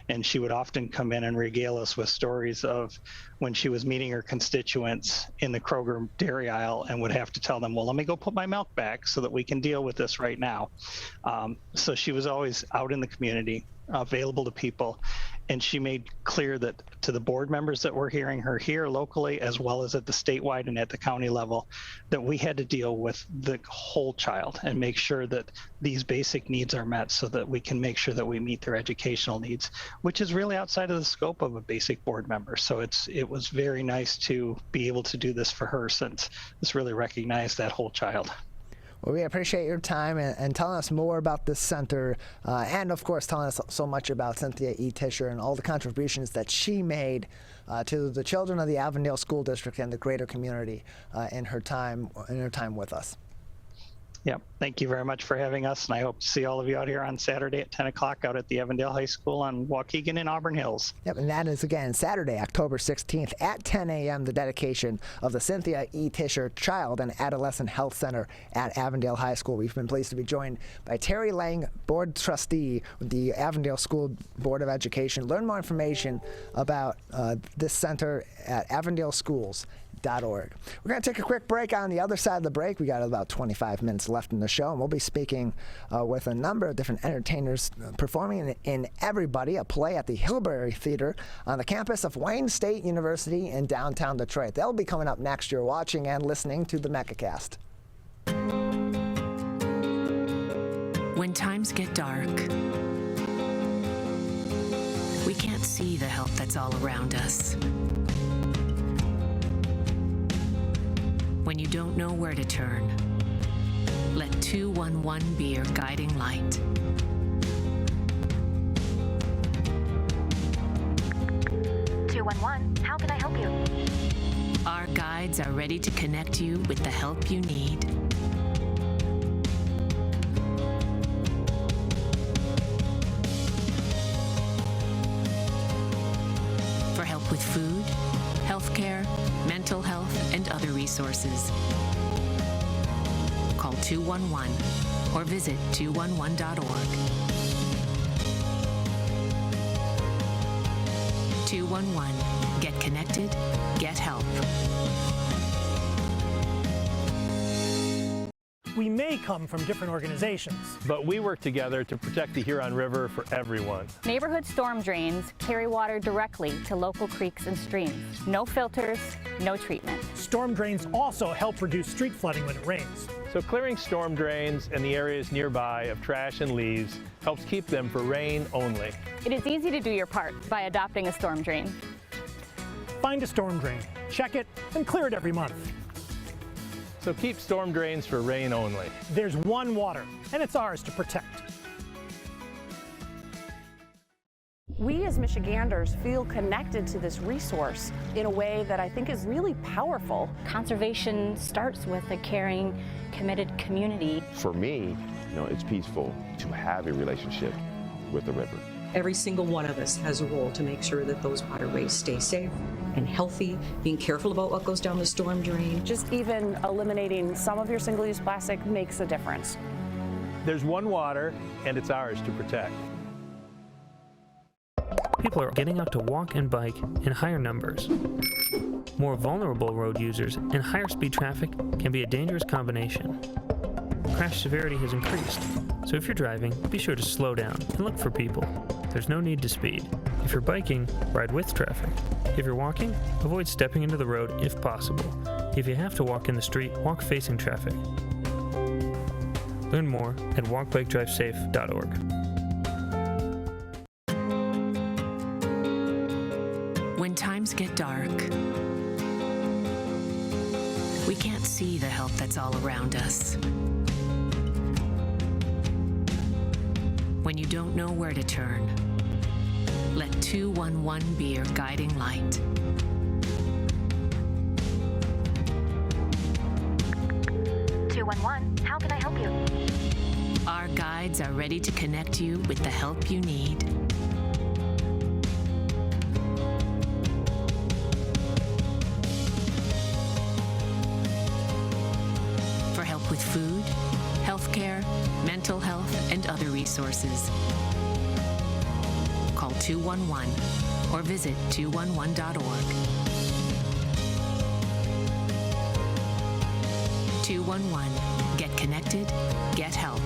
And she would often come in and regale us with stories of when she was meeting her constituents in the Kroger dairy aisle and would have to tell them, well, let me go put my milk back so that we can deal with this right now. So she was always out in the community, available to people. And she made clear that to the board members that were hearing her here locally, as well as at the statewide and at the county level, that we had to deal with the whole child and make sure that these basic needs are met so that we can make sure that we meet their educational needs, which is really outside of the scope of a basic board member. So it was very nice to be able to do this for her, since this really recognized that whole child. Well, we appreciate your time and telling us more about this center, and of course telling us so much about Cynthia E. Tischer and all the contributions that she made to the children of the Avondale School District and the greater community in her time with us. Yeah, thank you very much for having us, and I hope to see all of you out here on Saturday at 10 o'clock out at the Avondale High School on Waukegan and Auburn Hills. Yep, and that is, again, Saturday, October 16th at 10 a.m., the dedication of the Cynthia E. Tischer Child and Adolescent Health Center at Avondale High School. We've been pleased to be joined by Terry Lang, Board Trustee with the Avondale School Board of Education. Learn more information about this center at avondaleschools.org. We're going to take a quick break. On the other side of the break, we got about 25 minutes left in the show, and we'll be speaking with a number of different entertainers performing in Everybody, a play at the Hillberry Theater on the campus of Wayne State University in downtown Detroit. They'll be coming up next. You're watching and listening to the Megacast. When times get dark, we can't see the help that's all around us. When you don't know where to turn, let 211 be your guiding light. How can I help you? Our guides are ready to connect you with the help you need. For help with food, healthcare, mental health, and other resources, call 211 or visit 211.org. 211. Get connected, get help. We may come from different organizations, but we work together to protect the Huron River for everyone. Neighborhood storm drains carry water directly to local creeks and streams. No filters, no treatment. Storm drains also help reduce street flooding when it rains. So clearing storm drains and the areas nearby of trash and leaves helps keep them for rain only. It is easy to do your part by adopting a storm drain. Find a storm drain, check it, and clear it every month. So keep storm drains for rain only. There's one water, and it's ours to protect. We as Michiganders feel connected to this resource in a way that I think is really powerful. Conservation starts with a caring, committed community. For me, it's peaceful to have a relationship with the river. Every single one of us has a role to make sure that those waterways stay safe and healthy, being careful about what goes down the storm drain. Just even eliminating some of your single-use plastic makes a difference. There's one water, and it's ours to protect. People are getting out to walk and bike in higher numbers. More vulnerable road users and higher speed traffic can be a dangerous combination. Crash severity has increased, so if you're driving, be sure to slow down and look for people. There's no need to speed. If you're biking, ride with traffic. If you're walking, avoid stepping into the road if possible. If you have to walk in the street, walk facing traffic. Learn more at walkbikedrivesafe.org. When times get dark, we can't see the help that's all around us. When you don't know where to turn, let 211 be your guiding light. How can I help you? Our guides are ready to connect you with the help you need. For help with food, healthcare, mental health, and other resources, call 211 or visit 211.org. 211. Get connected, get help.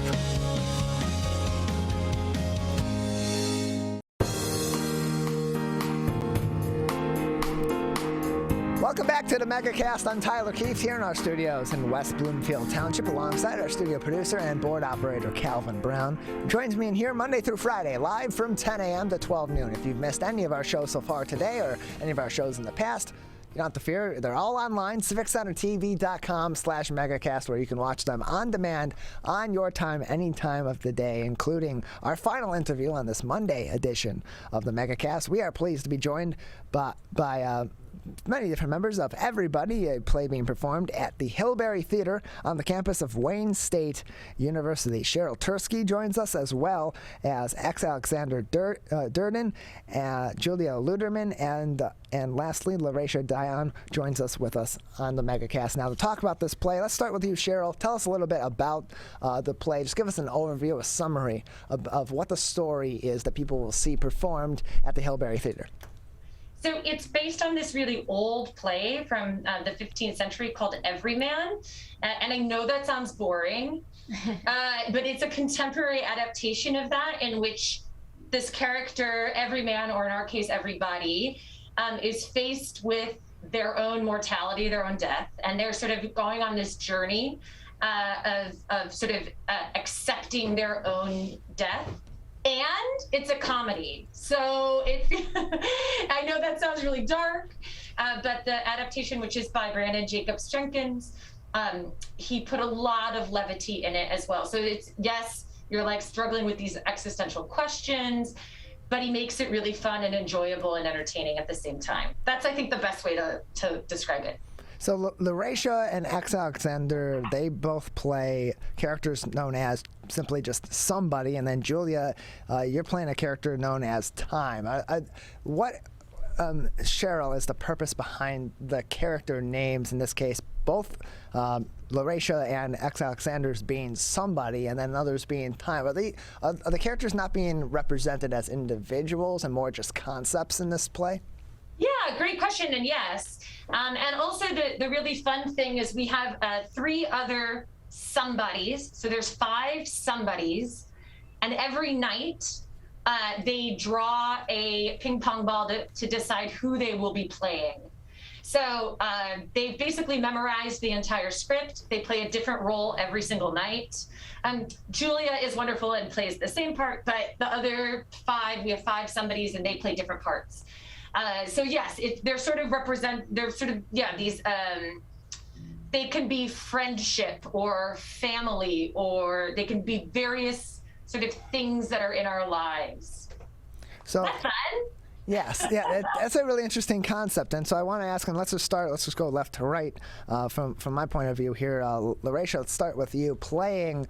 Welcome back to the Megacast. I'm Tyler Keefe here in our studios in West Bloomfield Township alongside our studio producer and board operator Calvin Brown. He joins me in here Monday through Friday, live from 10 a.m. to 12 noon. If you've missed any of our shows so far today or any of our shows in the past, you don't have to fear. They're all online, civiccentertv.com/megacast, where you can watch them on demand on your time, any time of the day, including our final interview on this Monday edition of the Megacast. We are pleased to be joined by many different members of Everybody, a play being performed at the Hillberry Theater on the campus of Wayne State University. Cheryl Tursky joins us, as well as Alexander Durden, Julia Luderman, and lastly, LaRaisha Dion joins us with us on the Megacast. Now, to talk about this play, let's start with you, Cheryl. Tell us a little bit about the play. Just give us an overview, a summary of what the story is that people will see performed at the Hillberry Theater. So it's based on this really old play from the 15th century called Everyman. And I know that sounds boring, but it's a contemporary adaptation of that, in which this character, Everyman, or in our case, Everybody, is faced with their own mortality, their own death. And they're sort of going on this journey of accepting their own death. And it's a comedy. So I know that sounds really dark, but the adaptation, which is by Branden Jacobs-Jenkins, he put a lot of levity in it as well. So it's, yes, you're like struggling with these existential questions, but he makes it really fun and enjoyable and entertaining at the same time. That's, I think, the best way to describe it. So LaRaisha and Alexander, they both play characters known as simply just somebody, and then Julia, you're playing a character known as Time. What, Cheryl, is the purpose behind the character names in this case? Both LaRaisha and Alexander's being somebody, and then others being Time. Are the characters not being represented as individuals and more just concepts in this play? Yeah, great question, and yes. And also the really fun thing is we have 3 other somebodies. So there's 5 somebodies, and every night they draw a ping pong ball to decide who they will be playing. So they've basically memorized the entire script. They play a different role every single night. Julia is wonderful and plays the same part, but the other 5, we have 5 somebodies, and they play different parts. So yes, they're sort of these, they can be friendship or family, or they can be various sort of things that are in our lives. So that's fun. Yes, yeah, that's a really interesting concept. And so I want to ask, and let's just go left to right from my point of view here. LaRaisha, let's start with you playing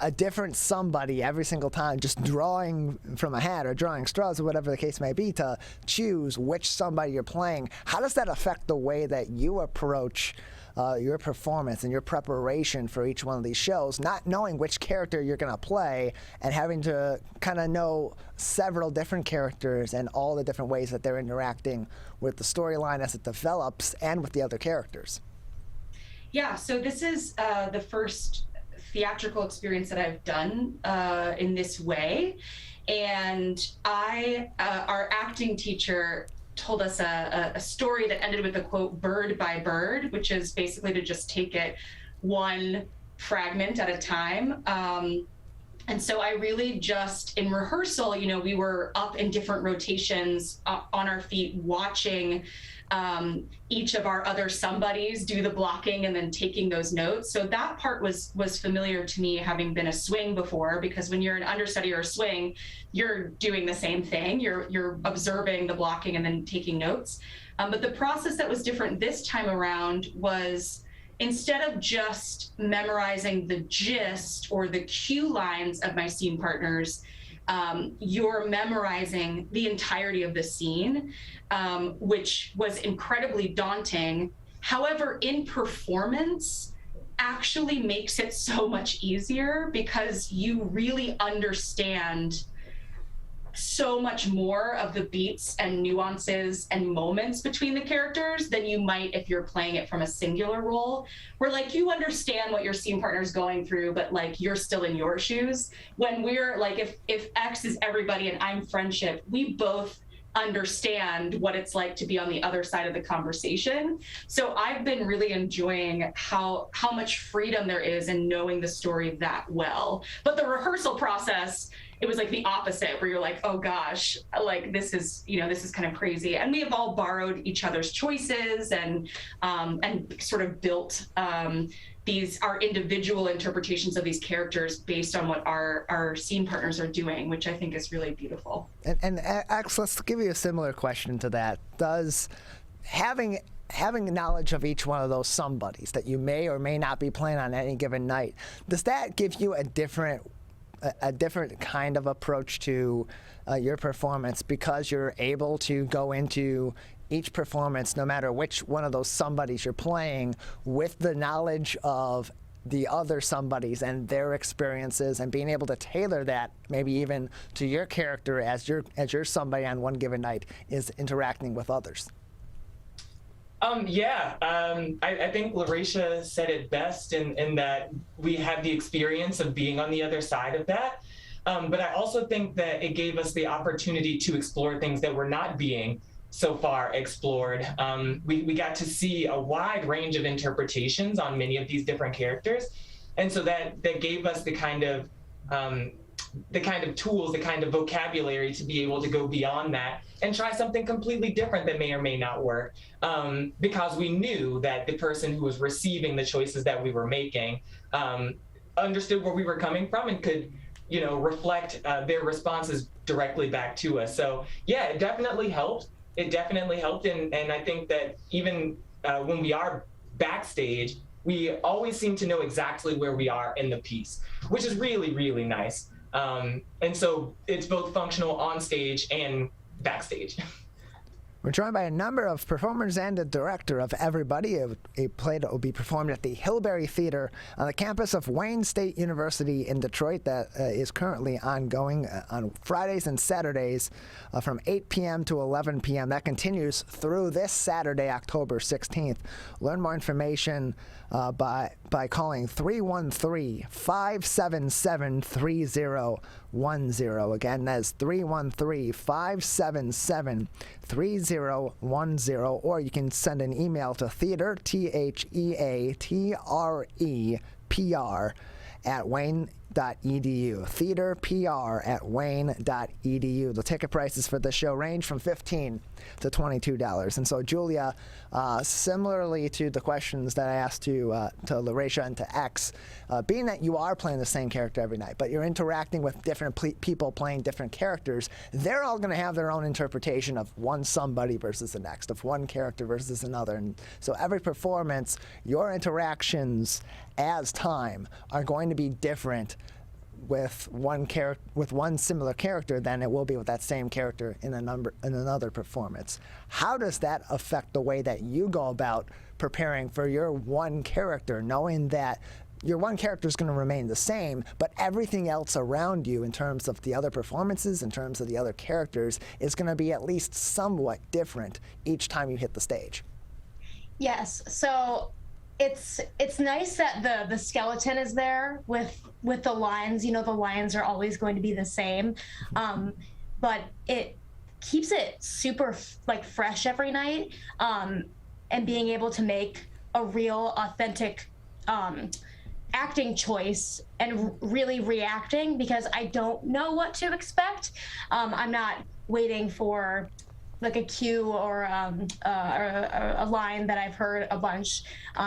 a different somebody every single time, just drawing from a hat or drawing straws or whatever the case may be to choose which somebody you're playing. How does that affect the way that you approach your performance and your preparation for each one of these shows, not knowing which character you're going to play and having to kind of know several different characters and all the different ways that they're interacting with the storyline as it develops and with the other characters? Yeah, so this is the first theatrical experience that I've done in this way. And our acting teacher told us a story that ended with a quote, bird by bird, which is basically to just take it one fragment at a time. And so I really just, in rehearsal, we were up in different rotations on our feet, watching each of our other somebodies do the blocking and then taking those notes. So that part was familiar to me, having been a swing before, because when you're an understudy or a swing, you're doing the same thing. You're observing the blocking and then taking notes. But the process that was different this time around was, instead of just memorizing the gist or the cue lines of my scene partners, you're memorizing the entirety of the scene, which was incredibly daunting. However, in performance, actually makes it so much easier, because you really understand so much more of the beats and nuances and moments between the characters than you might if you're playing it from a singular role, where like you understand what your scene partner is going through, but like you're still in your shoes. When we're like, if X is everybody and I'm friendship, we both understand what it's like to be on the other side of the conversation. So I've been really enjoying how much freedom there is in knowing the story that well. But the rehearsal process, it was like the opposite, where you're like, oh gosh, like this is kind of crazy. And we have all borrowed each other's choices and sort of built our individual interpretations of these characters based on what our scene partners are doing, which I think is really beautiful. And X, let's give you a similar question to that. Does having knowledge of each one of those somebodies that you may or may not be playing on any given night, does that give you a different kind of approach to your performance, because you're able to go into each performance, no matter which one of those somebodies you're playing, with the knowledge of the other somebodies and their experiences, and being able to tailor that maybe even to your character as your somebody on one given night is interacting with others? I think Larisha said it best in that we have the experience of being on the other side of that. But I also think that it gave us the opportunity to explore things that were not being so far explored. We got to see a wide range of interpretations on many of these different characters. And so that gave us the kind of tools, the kind of vocabulary to be able to go beyond that and try something completely different that may or may not work, because we knew that the person who was receiving the choices that we were making understood where we were coming from and could, reflect their responses directly back to us. So yeah, it definitely helped. And I think that even when we are backstage, we always seem to know exactly where we are in the piece, which is really, really nice. And so it's both functional on stage and backstage. We're joined by a number of performers and a director of Everybody, a play that will be performed at the Hillberry Theater on the campus of Wayne State University in Detroit, that is currently ongoing on Fridays and Saturdays from 8 p.m. to 11 p.m. That continues through this Saturday, October 16th. Learn more information by calling 313-577-3010. Again, that's 313-577-3010, or you can send an email to theater, TheaterPR at wayne.edu. theaterpr@wayne.edu. The ticket prices for the show range from $15 to $22. And so, Julia, similarly to the questions that I asked to Larisha and to X, being that you are playing the same character every night, but you're interacting with different people playing different characters, they're all going to have their own interpretation of one somebody versus the next, of one character versus another. And so every performance, your interactions as time are going to be different with one similar character than it will be with that same character in another performance. How does that affect the way that you go about preparing for your one character, knowing that your one character is going to remain the same, but everything else around you in terms of the other performances, in terms of the other characters, is going to be at least somewhat different each time you hit the stage? Yes. So it's nice that the skeleton is there with the lines. The lines are always going to be the same, but it keeps it super fresh every night, and being able to make a real authentic acting choice and really reacting, because I don't know what to expect. I'm not waiting for like a cue or a line that I've heard a bunch.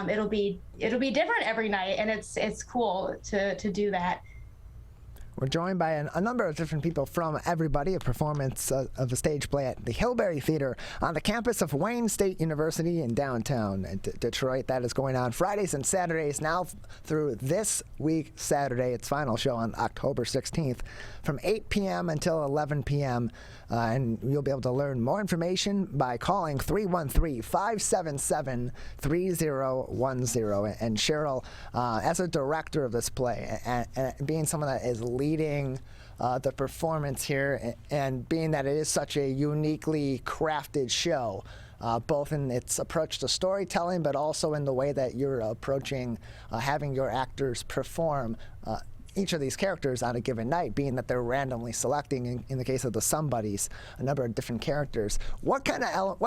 It'll be different every night, and it's cool to do that. We're joined by a number of different people from Everybody, a performance of a stage play at the Hillberry Theater on the campus of Wayne State University in downtown Detroit. That is going on Fridays and Saturdays now through this week, Saturday. Its final show on October 16th from 8 p.m. until 11 p.m. And you'll be able to learn more information by calling 313-577-3010. And Cheryl, as a director of this play, and being someone that is leading the performance here, and being that it is such a uniquely crafted show, both in its approach to storytelling, but also in the way that you're approaching having your actors perform, each of these characters on a given night, being that they're randomly selecting, in the case of the Somebodies, a number of different characters. What kind of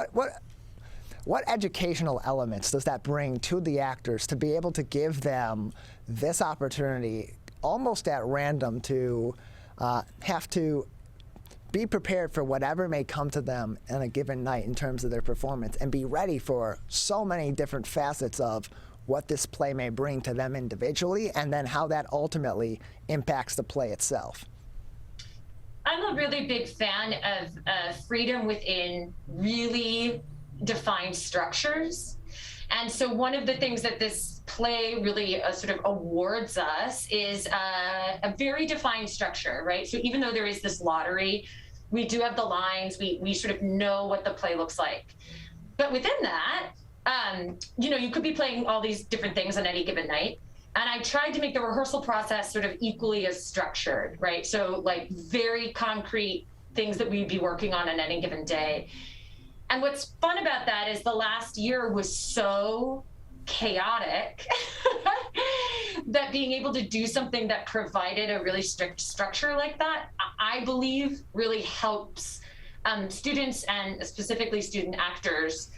what educational elements does that bring to the actors to be able to give them this opportunity almost at random to have to be prepared for whatever may come to them on a given night in terms of their performance, and be ready for so many different facets of what this play may bring to them individually, and then how that ultimately impacts the play itself? I'm a really big fan of freedom within really defined structures. And so one of the things that this play really sort of awards us is a very defined structure, right? So even though there is this lottery, we do have the lines, we sort of know what the play looks like. But within that, you could be playing all these different things on any given night. And I tried to make the rehearsal process sort of equally as structured, right? So like very concrete things that we'd be working on any given day. And what's fun about that is the last year was so chaotic that being able to do something that provided a really strict structure like that, I believe really helps students, and specifically student actors,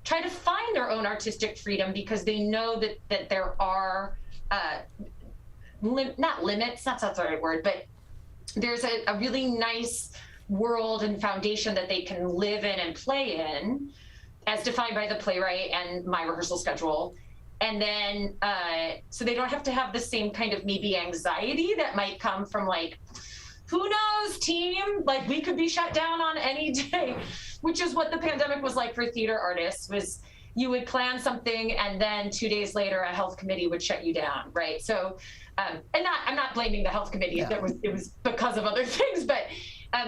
try to find their own artistic freedom, because they know that there are not limits, that's not the right word, but there's a really nice world and foundation that they can live in and play in, as defined by the playwright and my rehearsal schedule. And then, so they don't have to have the same kind of maybe anxiety that might come from like, who knows, team? Like, we could be shut down on any day, which is what the pandemic was like for theater artists. Was you would plan something and then 2 days later a health committee would shut you down, right? So, I'm not blaming the health committee. Yeah. It was because of other things, but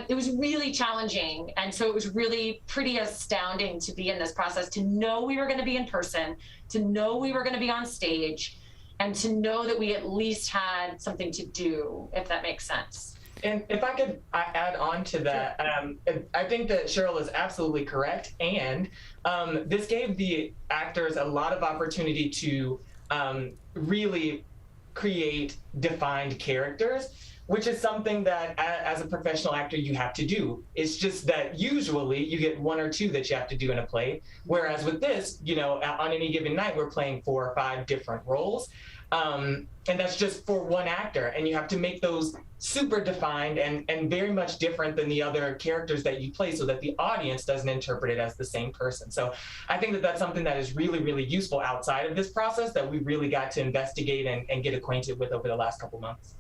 it was really challenging. And so it was really pretty astounding to be in this process, to know we were going to be in person, to know we were going to be on stage, and to know that we at least had something to do, if that makes sense. And if I could add on to that, I think that Cheryl is absolutely correct. And this gave the actors a lot of opportunity to really create defined characters, which is something that as a professional actor you have to do. It's just that usually you get 1 or 2 that you have to do in a play. Whereas with this, on any given night, we're playing 4 or 5 different roles. And that's just for one actor. And you have to make those super defined and very much different than the other characters that you play, so that the audience doesn't interpret it as the same person. So I think that that's something that is really, really useful outside of this process that we really got to investigate and get acquainted with over the last couple months.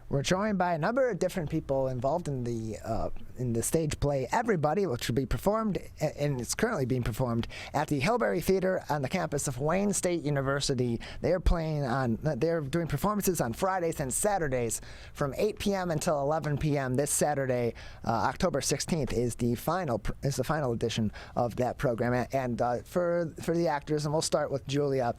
We're joined by a number of different people involved in the stage play Everybody, which will be performed, and it's currently being performed at the Hillberry Theater on the campus of Wayne State University. They're doing performances on Fridays and Saturdays from 8 p.m. until 11 p.m. This Saturday, October 16th, is the final edition of that program. And for the actors, and we'll start with Julia.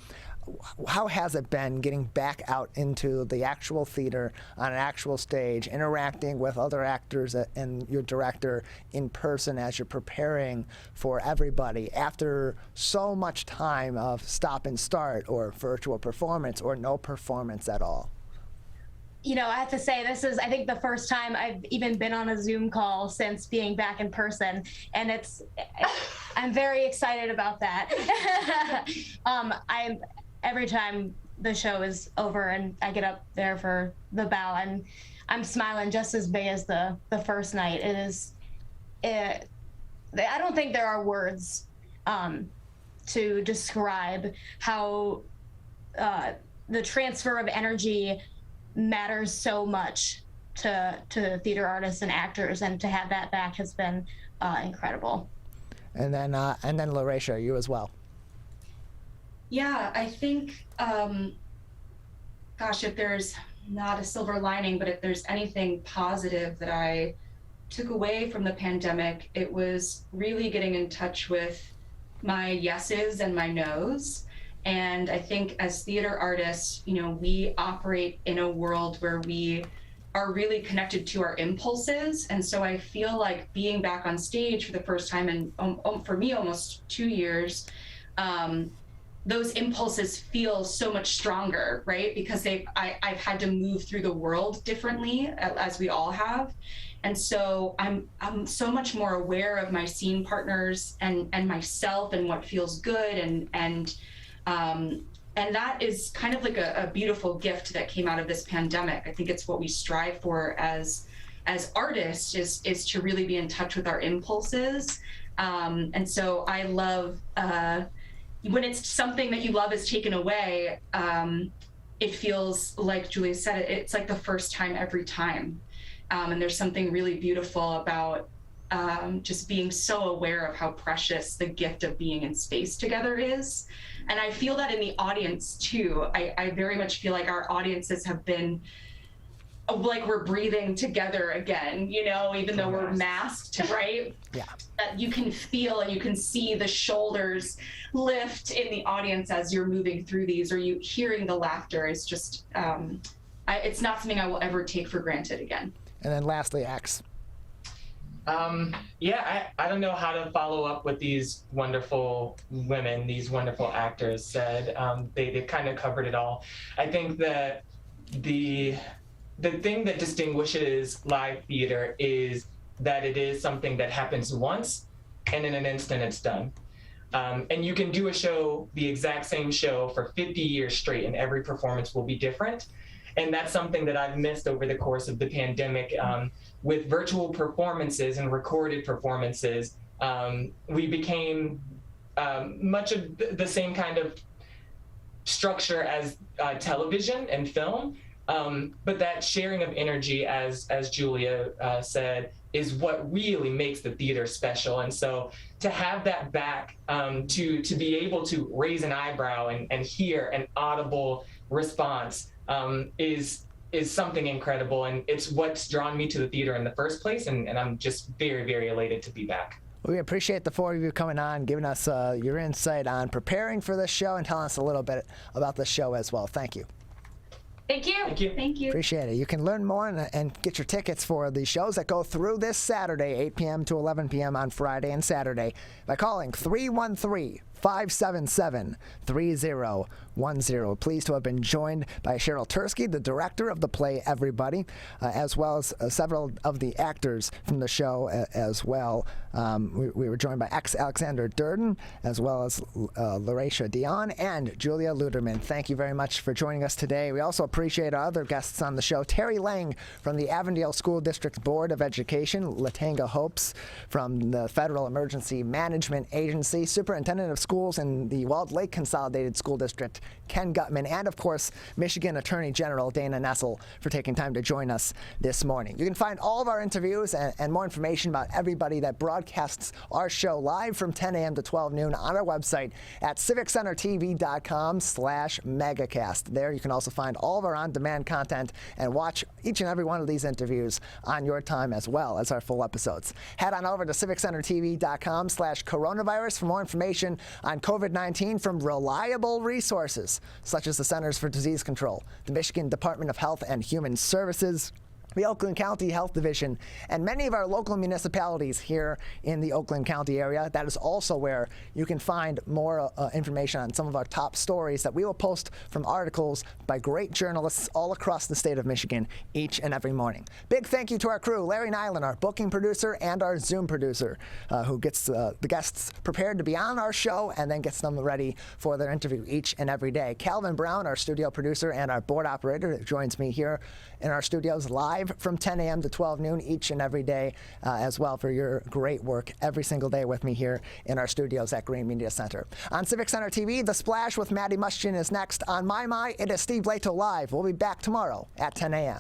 How has it been getting back out into the actual theater on an actual stage, interacting with other actors and your director in person as you're preparing for Everybody after so much time of stop and start or virtual performance or no performance at all? I have to say, this is, I think, the first time I've even been on a Zoom call since being back in person. And I'm very excited about that. Every time the show is over and I get up there for the bow, I'm smiling just as big as the first night. I don't think there are words to describe how the transfer of energy matters so much to theater artists and actors, and to have that back has been incredible. And then Laresha, you as well. Yeah, I think, if there's not a silver lining, but if there's anything positive that I took away from the pandemic, it was really getting in touch with my yeses and my nos. And I think as theater artists, we operate in a world where we are really connected to our impulses. And so I feel like being back on stage for the first time in, for me, almost 2 years, those impulses feel so much stronger, right? Because I've had to move through the world differently, as we all have. And so I'm so much more aware of my scene partners and myself and what feels good. And that is kind of like a beautiful gift that came out of this pandemic. I think it's what we strive for as artists is to really be in touch with our impulses. And so I love, when it's something that you love is taken away, it feels like Julia said, it's like the first time every time. And there's something really beautiful about just being so aware of how precious the gift of being in space together is. And I feel that in the audience too. I very much feel like our audiences have been like we're breathing together again, you know, even though we're masked, right? Yeah. That you can feel and you can see the shoulders lift in the audience as you're moving through these, or you hearing the laughter is just, it's not something I will ever take for granted again. And then lastly, X. Yeah, I don't know how to follow up what these wonderful women, these wonderful actors said. They kind of covered it all. I think that the thing that distinguishes live theater is that it is something that happens once and in an instant it's done. And you can do a show, the exact same show for 50 years straight, and every performance will be different. And that's something that I've missed over the course of the pandemic. With virtual performances and recorded performances, we became much of the same kind of structure as television and film. But that sharing of energy, as Julia said, is what really makes the theater special. And so to have that back, to be able to raise an eyebrow and hear an audible response is something incredible. And it's what's drawn me to the theater in the first place. And I'm just very, very elated to be back. We appreciate the four of you coming on, giving us your insight on preparing for this show and telling us a little bit about the show as well. Thank you. Thank you. Thank you. Thank you. Appreciate it. You can learn more and get your tickets for the shows that go through this Saturday, 8 p.m. to 11 p.m. on Friday and Saturday by calling 313-577-3010. Pleased to have been joined by Cheryl Tursky, the director of the play Everybody, as well as several of the actors from the show as well. We were joined by Alexander Durden, as well as Larisha Dion and Julia Luderman. Thank you very much for joining us today. We also appreciate our other guests on the show. Terry Lang from the Avondale School District Board of Education, La-Tanga Hopes from the Federal Emergency Management Agency, Superintendent of Schools in the Walled Lake Consolidated School District, Ken Gutman, and of course, Michigan Attorney General Dana Nessel for taking time to join us this morning. You can find all of our interviews and more information about everybody that broadcasts our show live from 10 a.m. to 12 noon on our website at civiccentertv.com/megacast. There you can also find all of our on-demand content and watch each and every one of these interviews on your time as well as our full episodes. Head on over to civiccentertv.com/coronavirus for more information on COVID-19 from reliable resources such as the Centers for Disease Control, the Michigan Department of Health and Human Services, the Oakland County Health Division, and many of our local municipalities here in the Oakland County area. That is also where you can find more information on some of our top stories that we will post from articles by great journalists all across the state of Michigan each and every morning. Big thank you to our crew, Larry Nyland, our booking producer, and our Zoom producer, who gets the guests prepared to be on our show and then gets them ready for their interview each and every day. Calvin Brown, our studio producer, and our board operator, who joins me here in our studios live from 10 a.m. to 12 noon each and every day as well for your great work every single day with me here in our studios at Green Media Center. On Civic Center TV, The Splash with Maddie Muschin is next. On My, it is Steve Lato Live. We'll be back tomorrow at 10 a.m.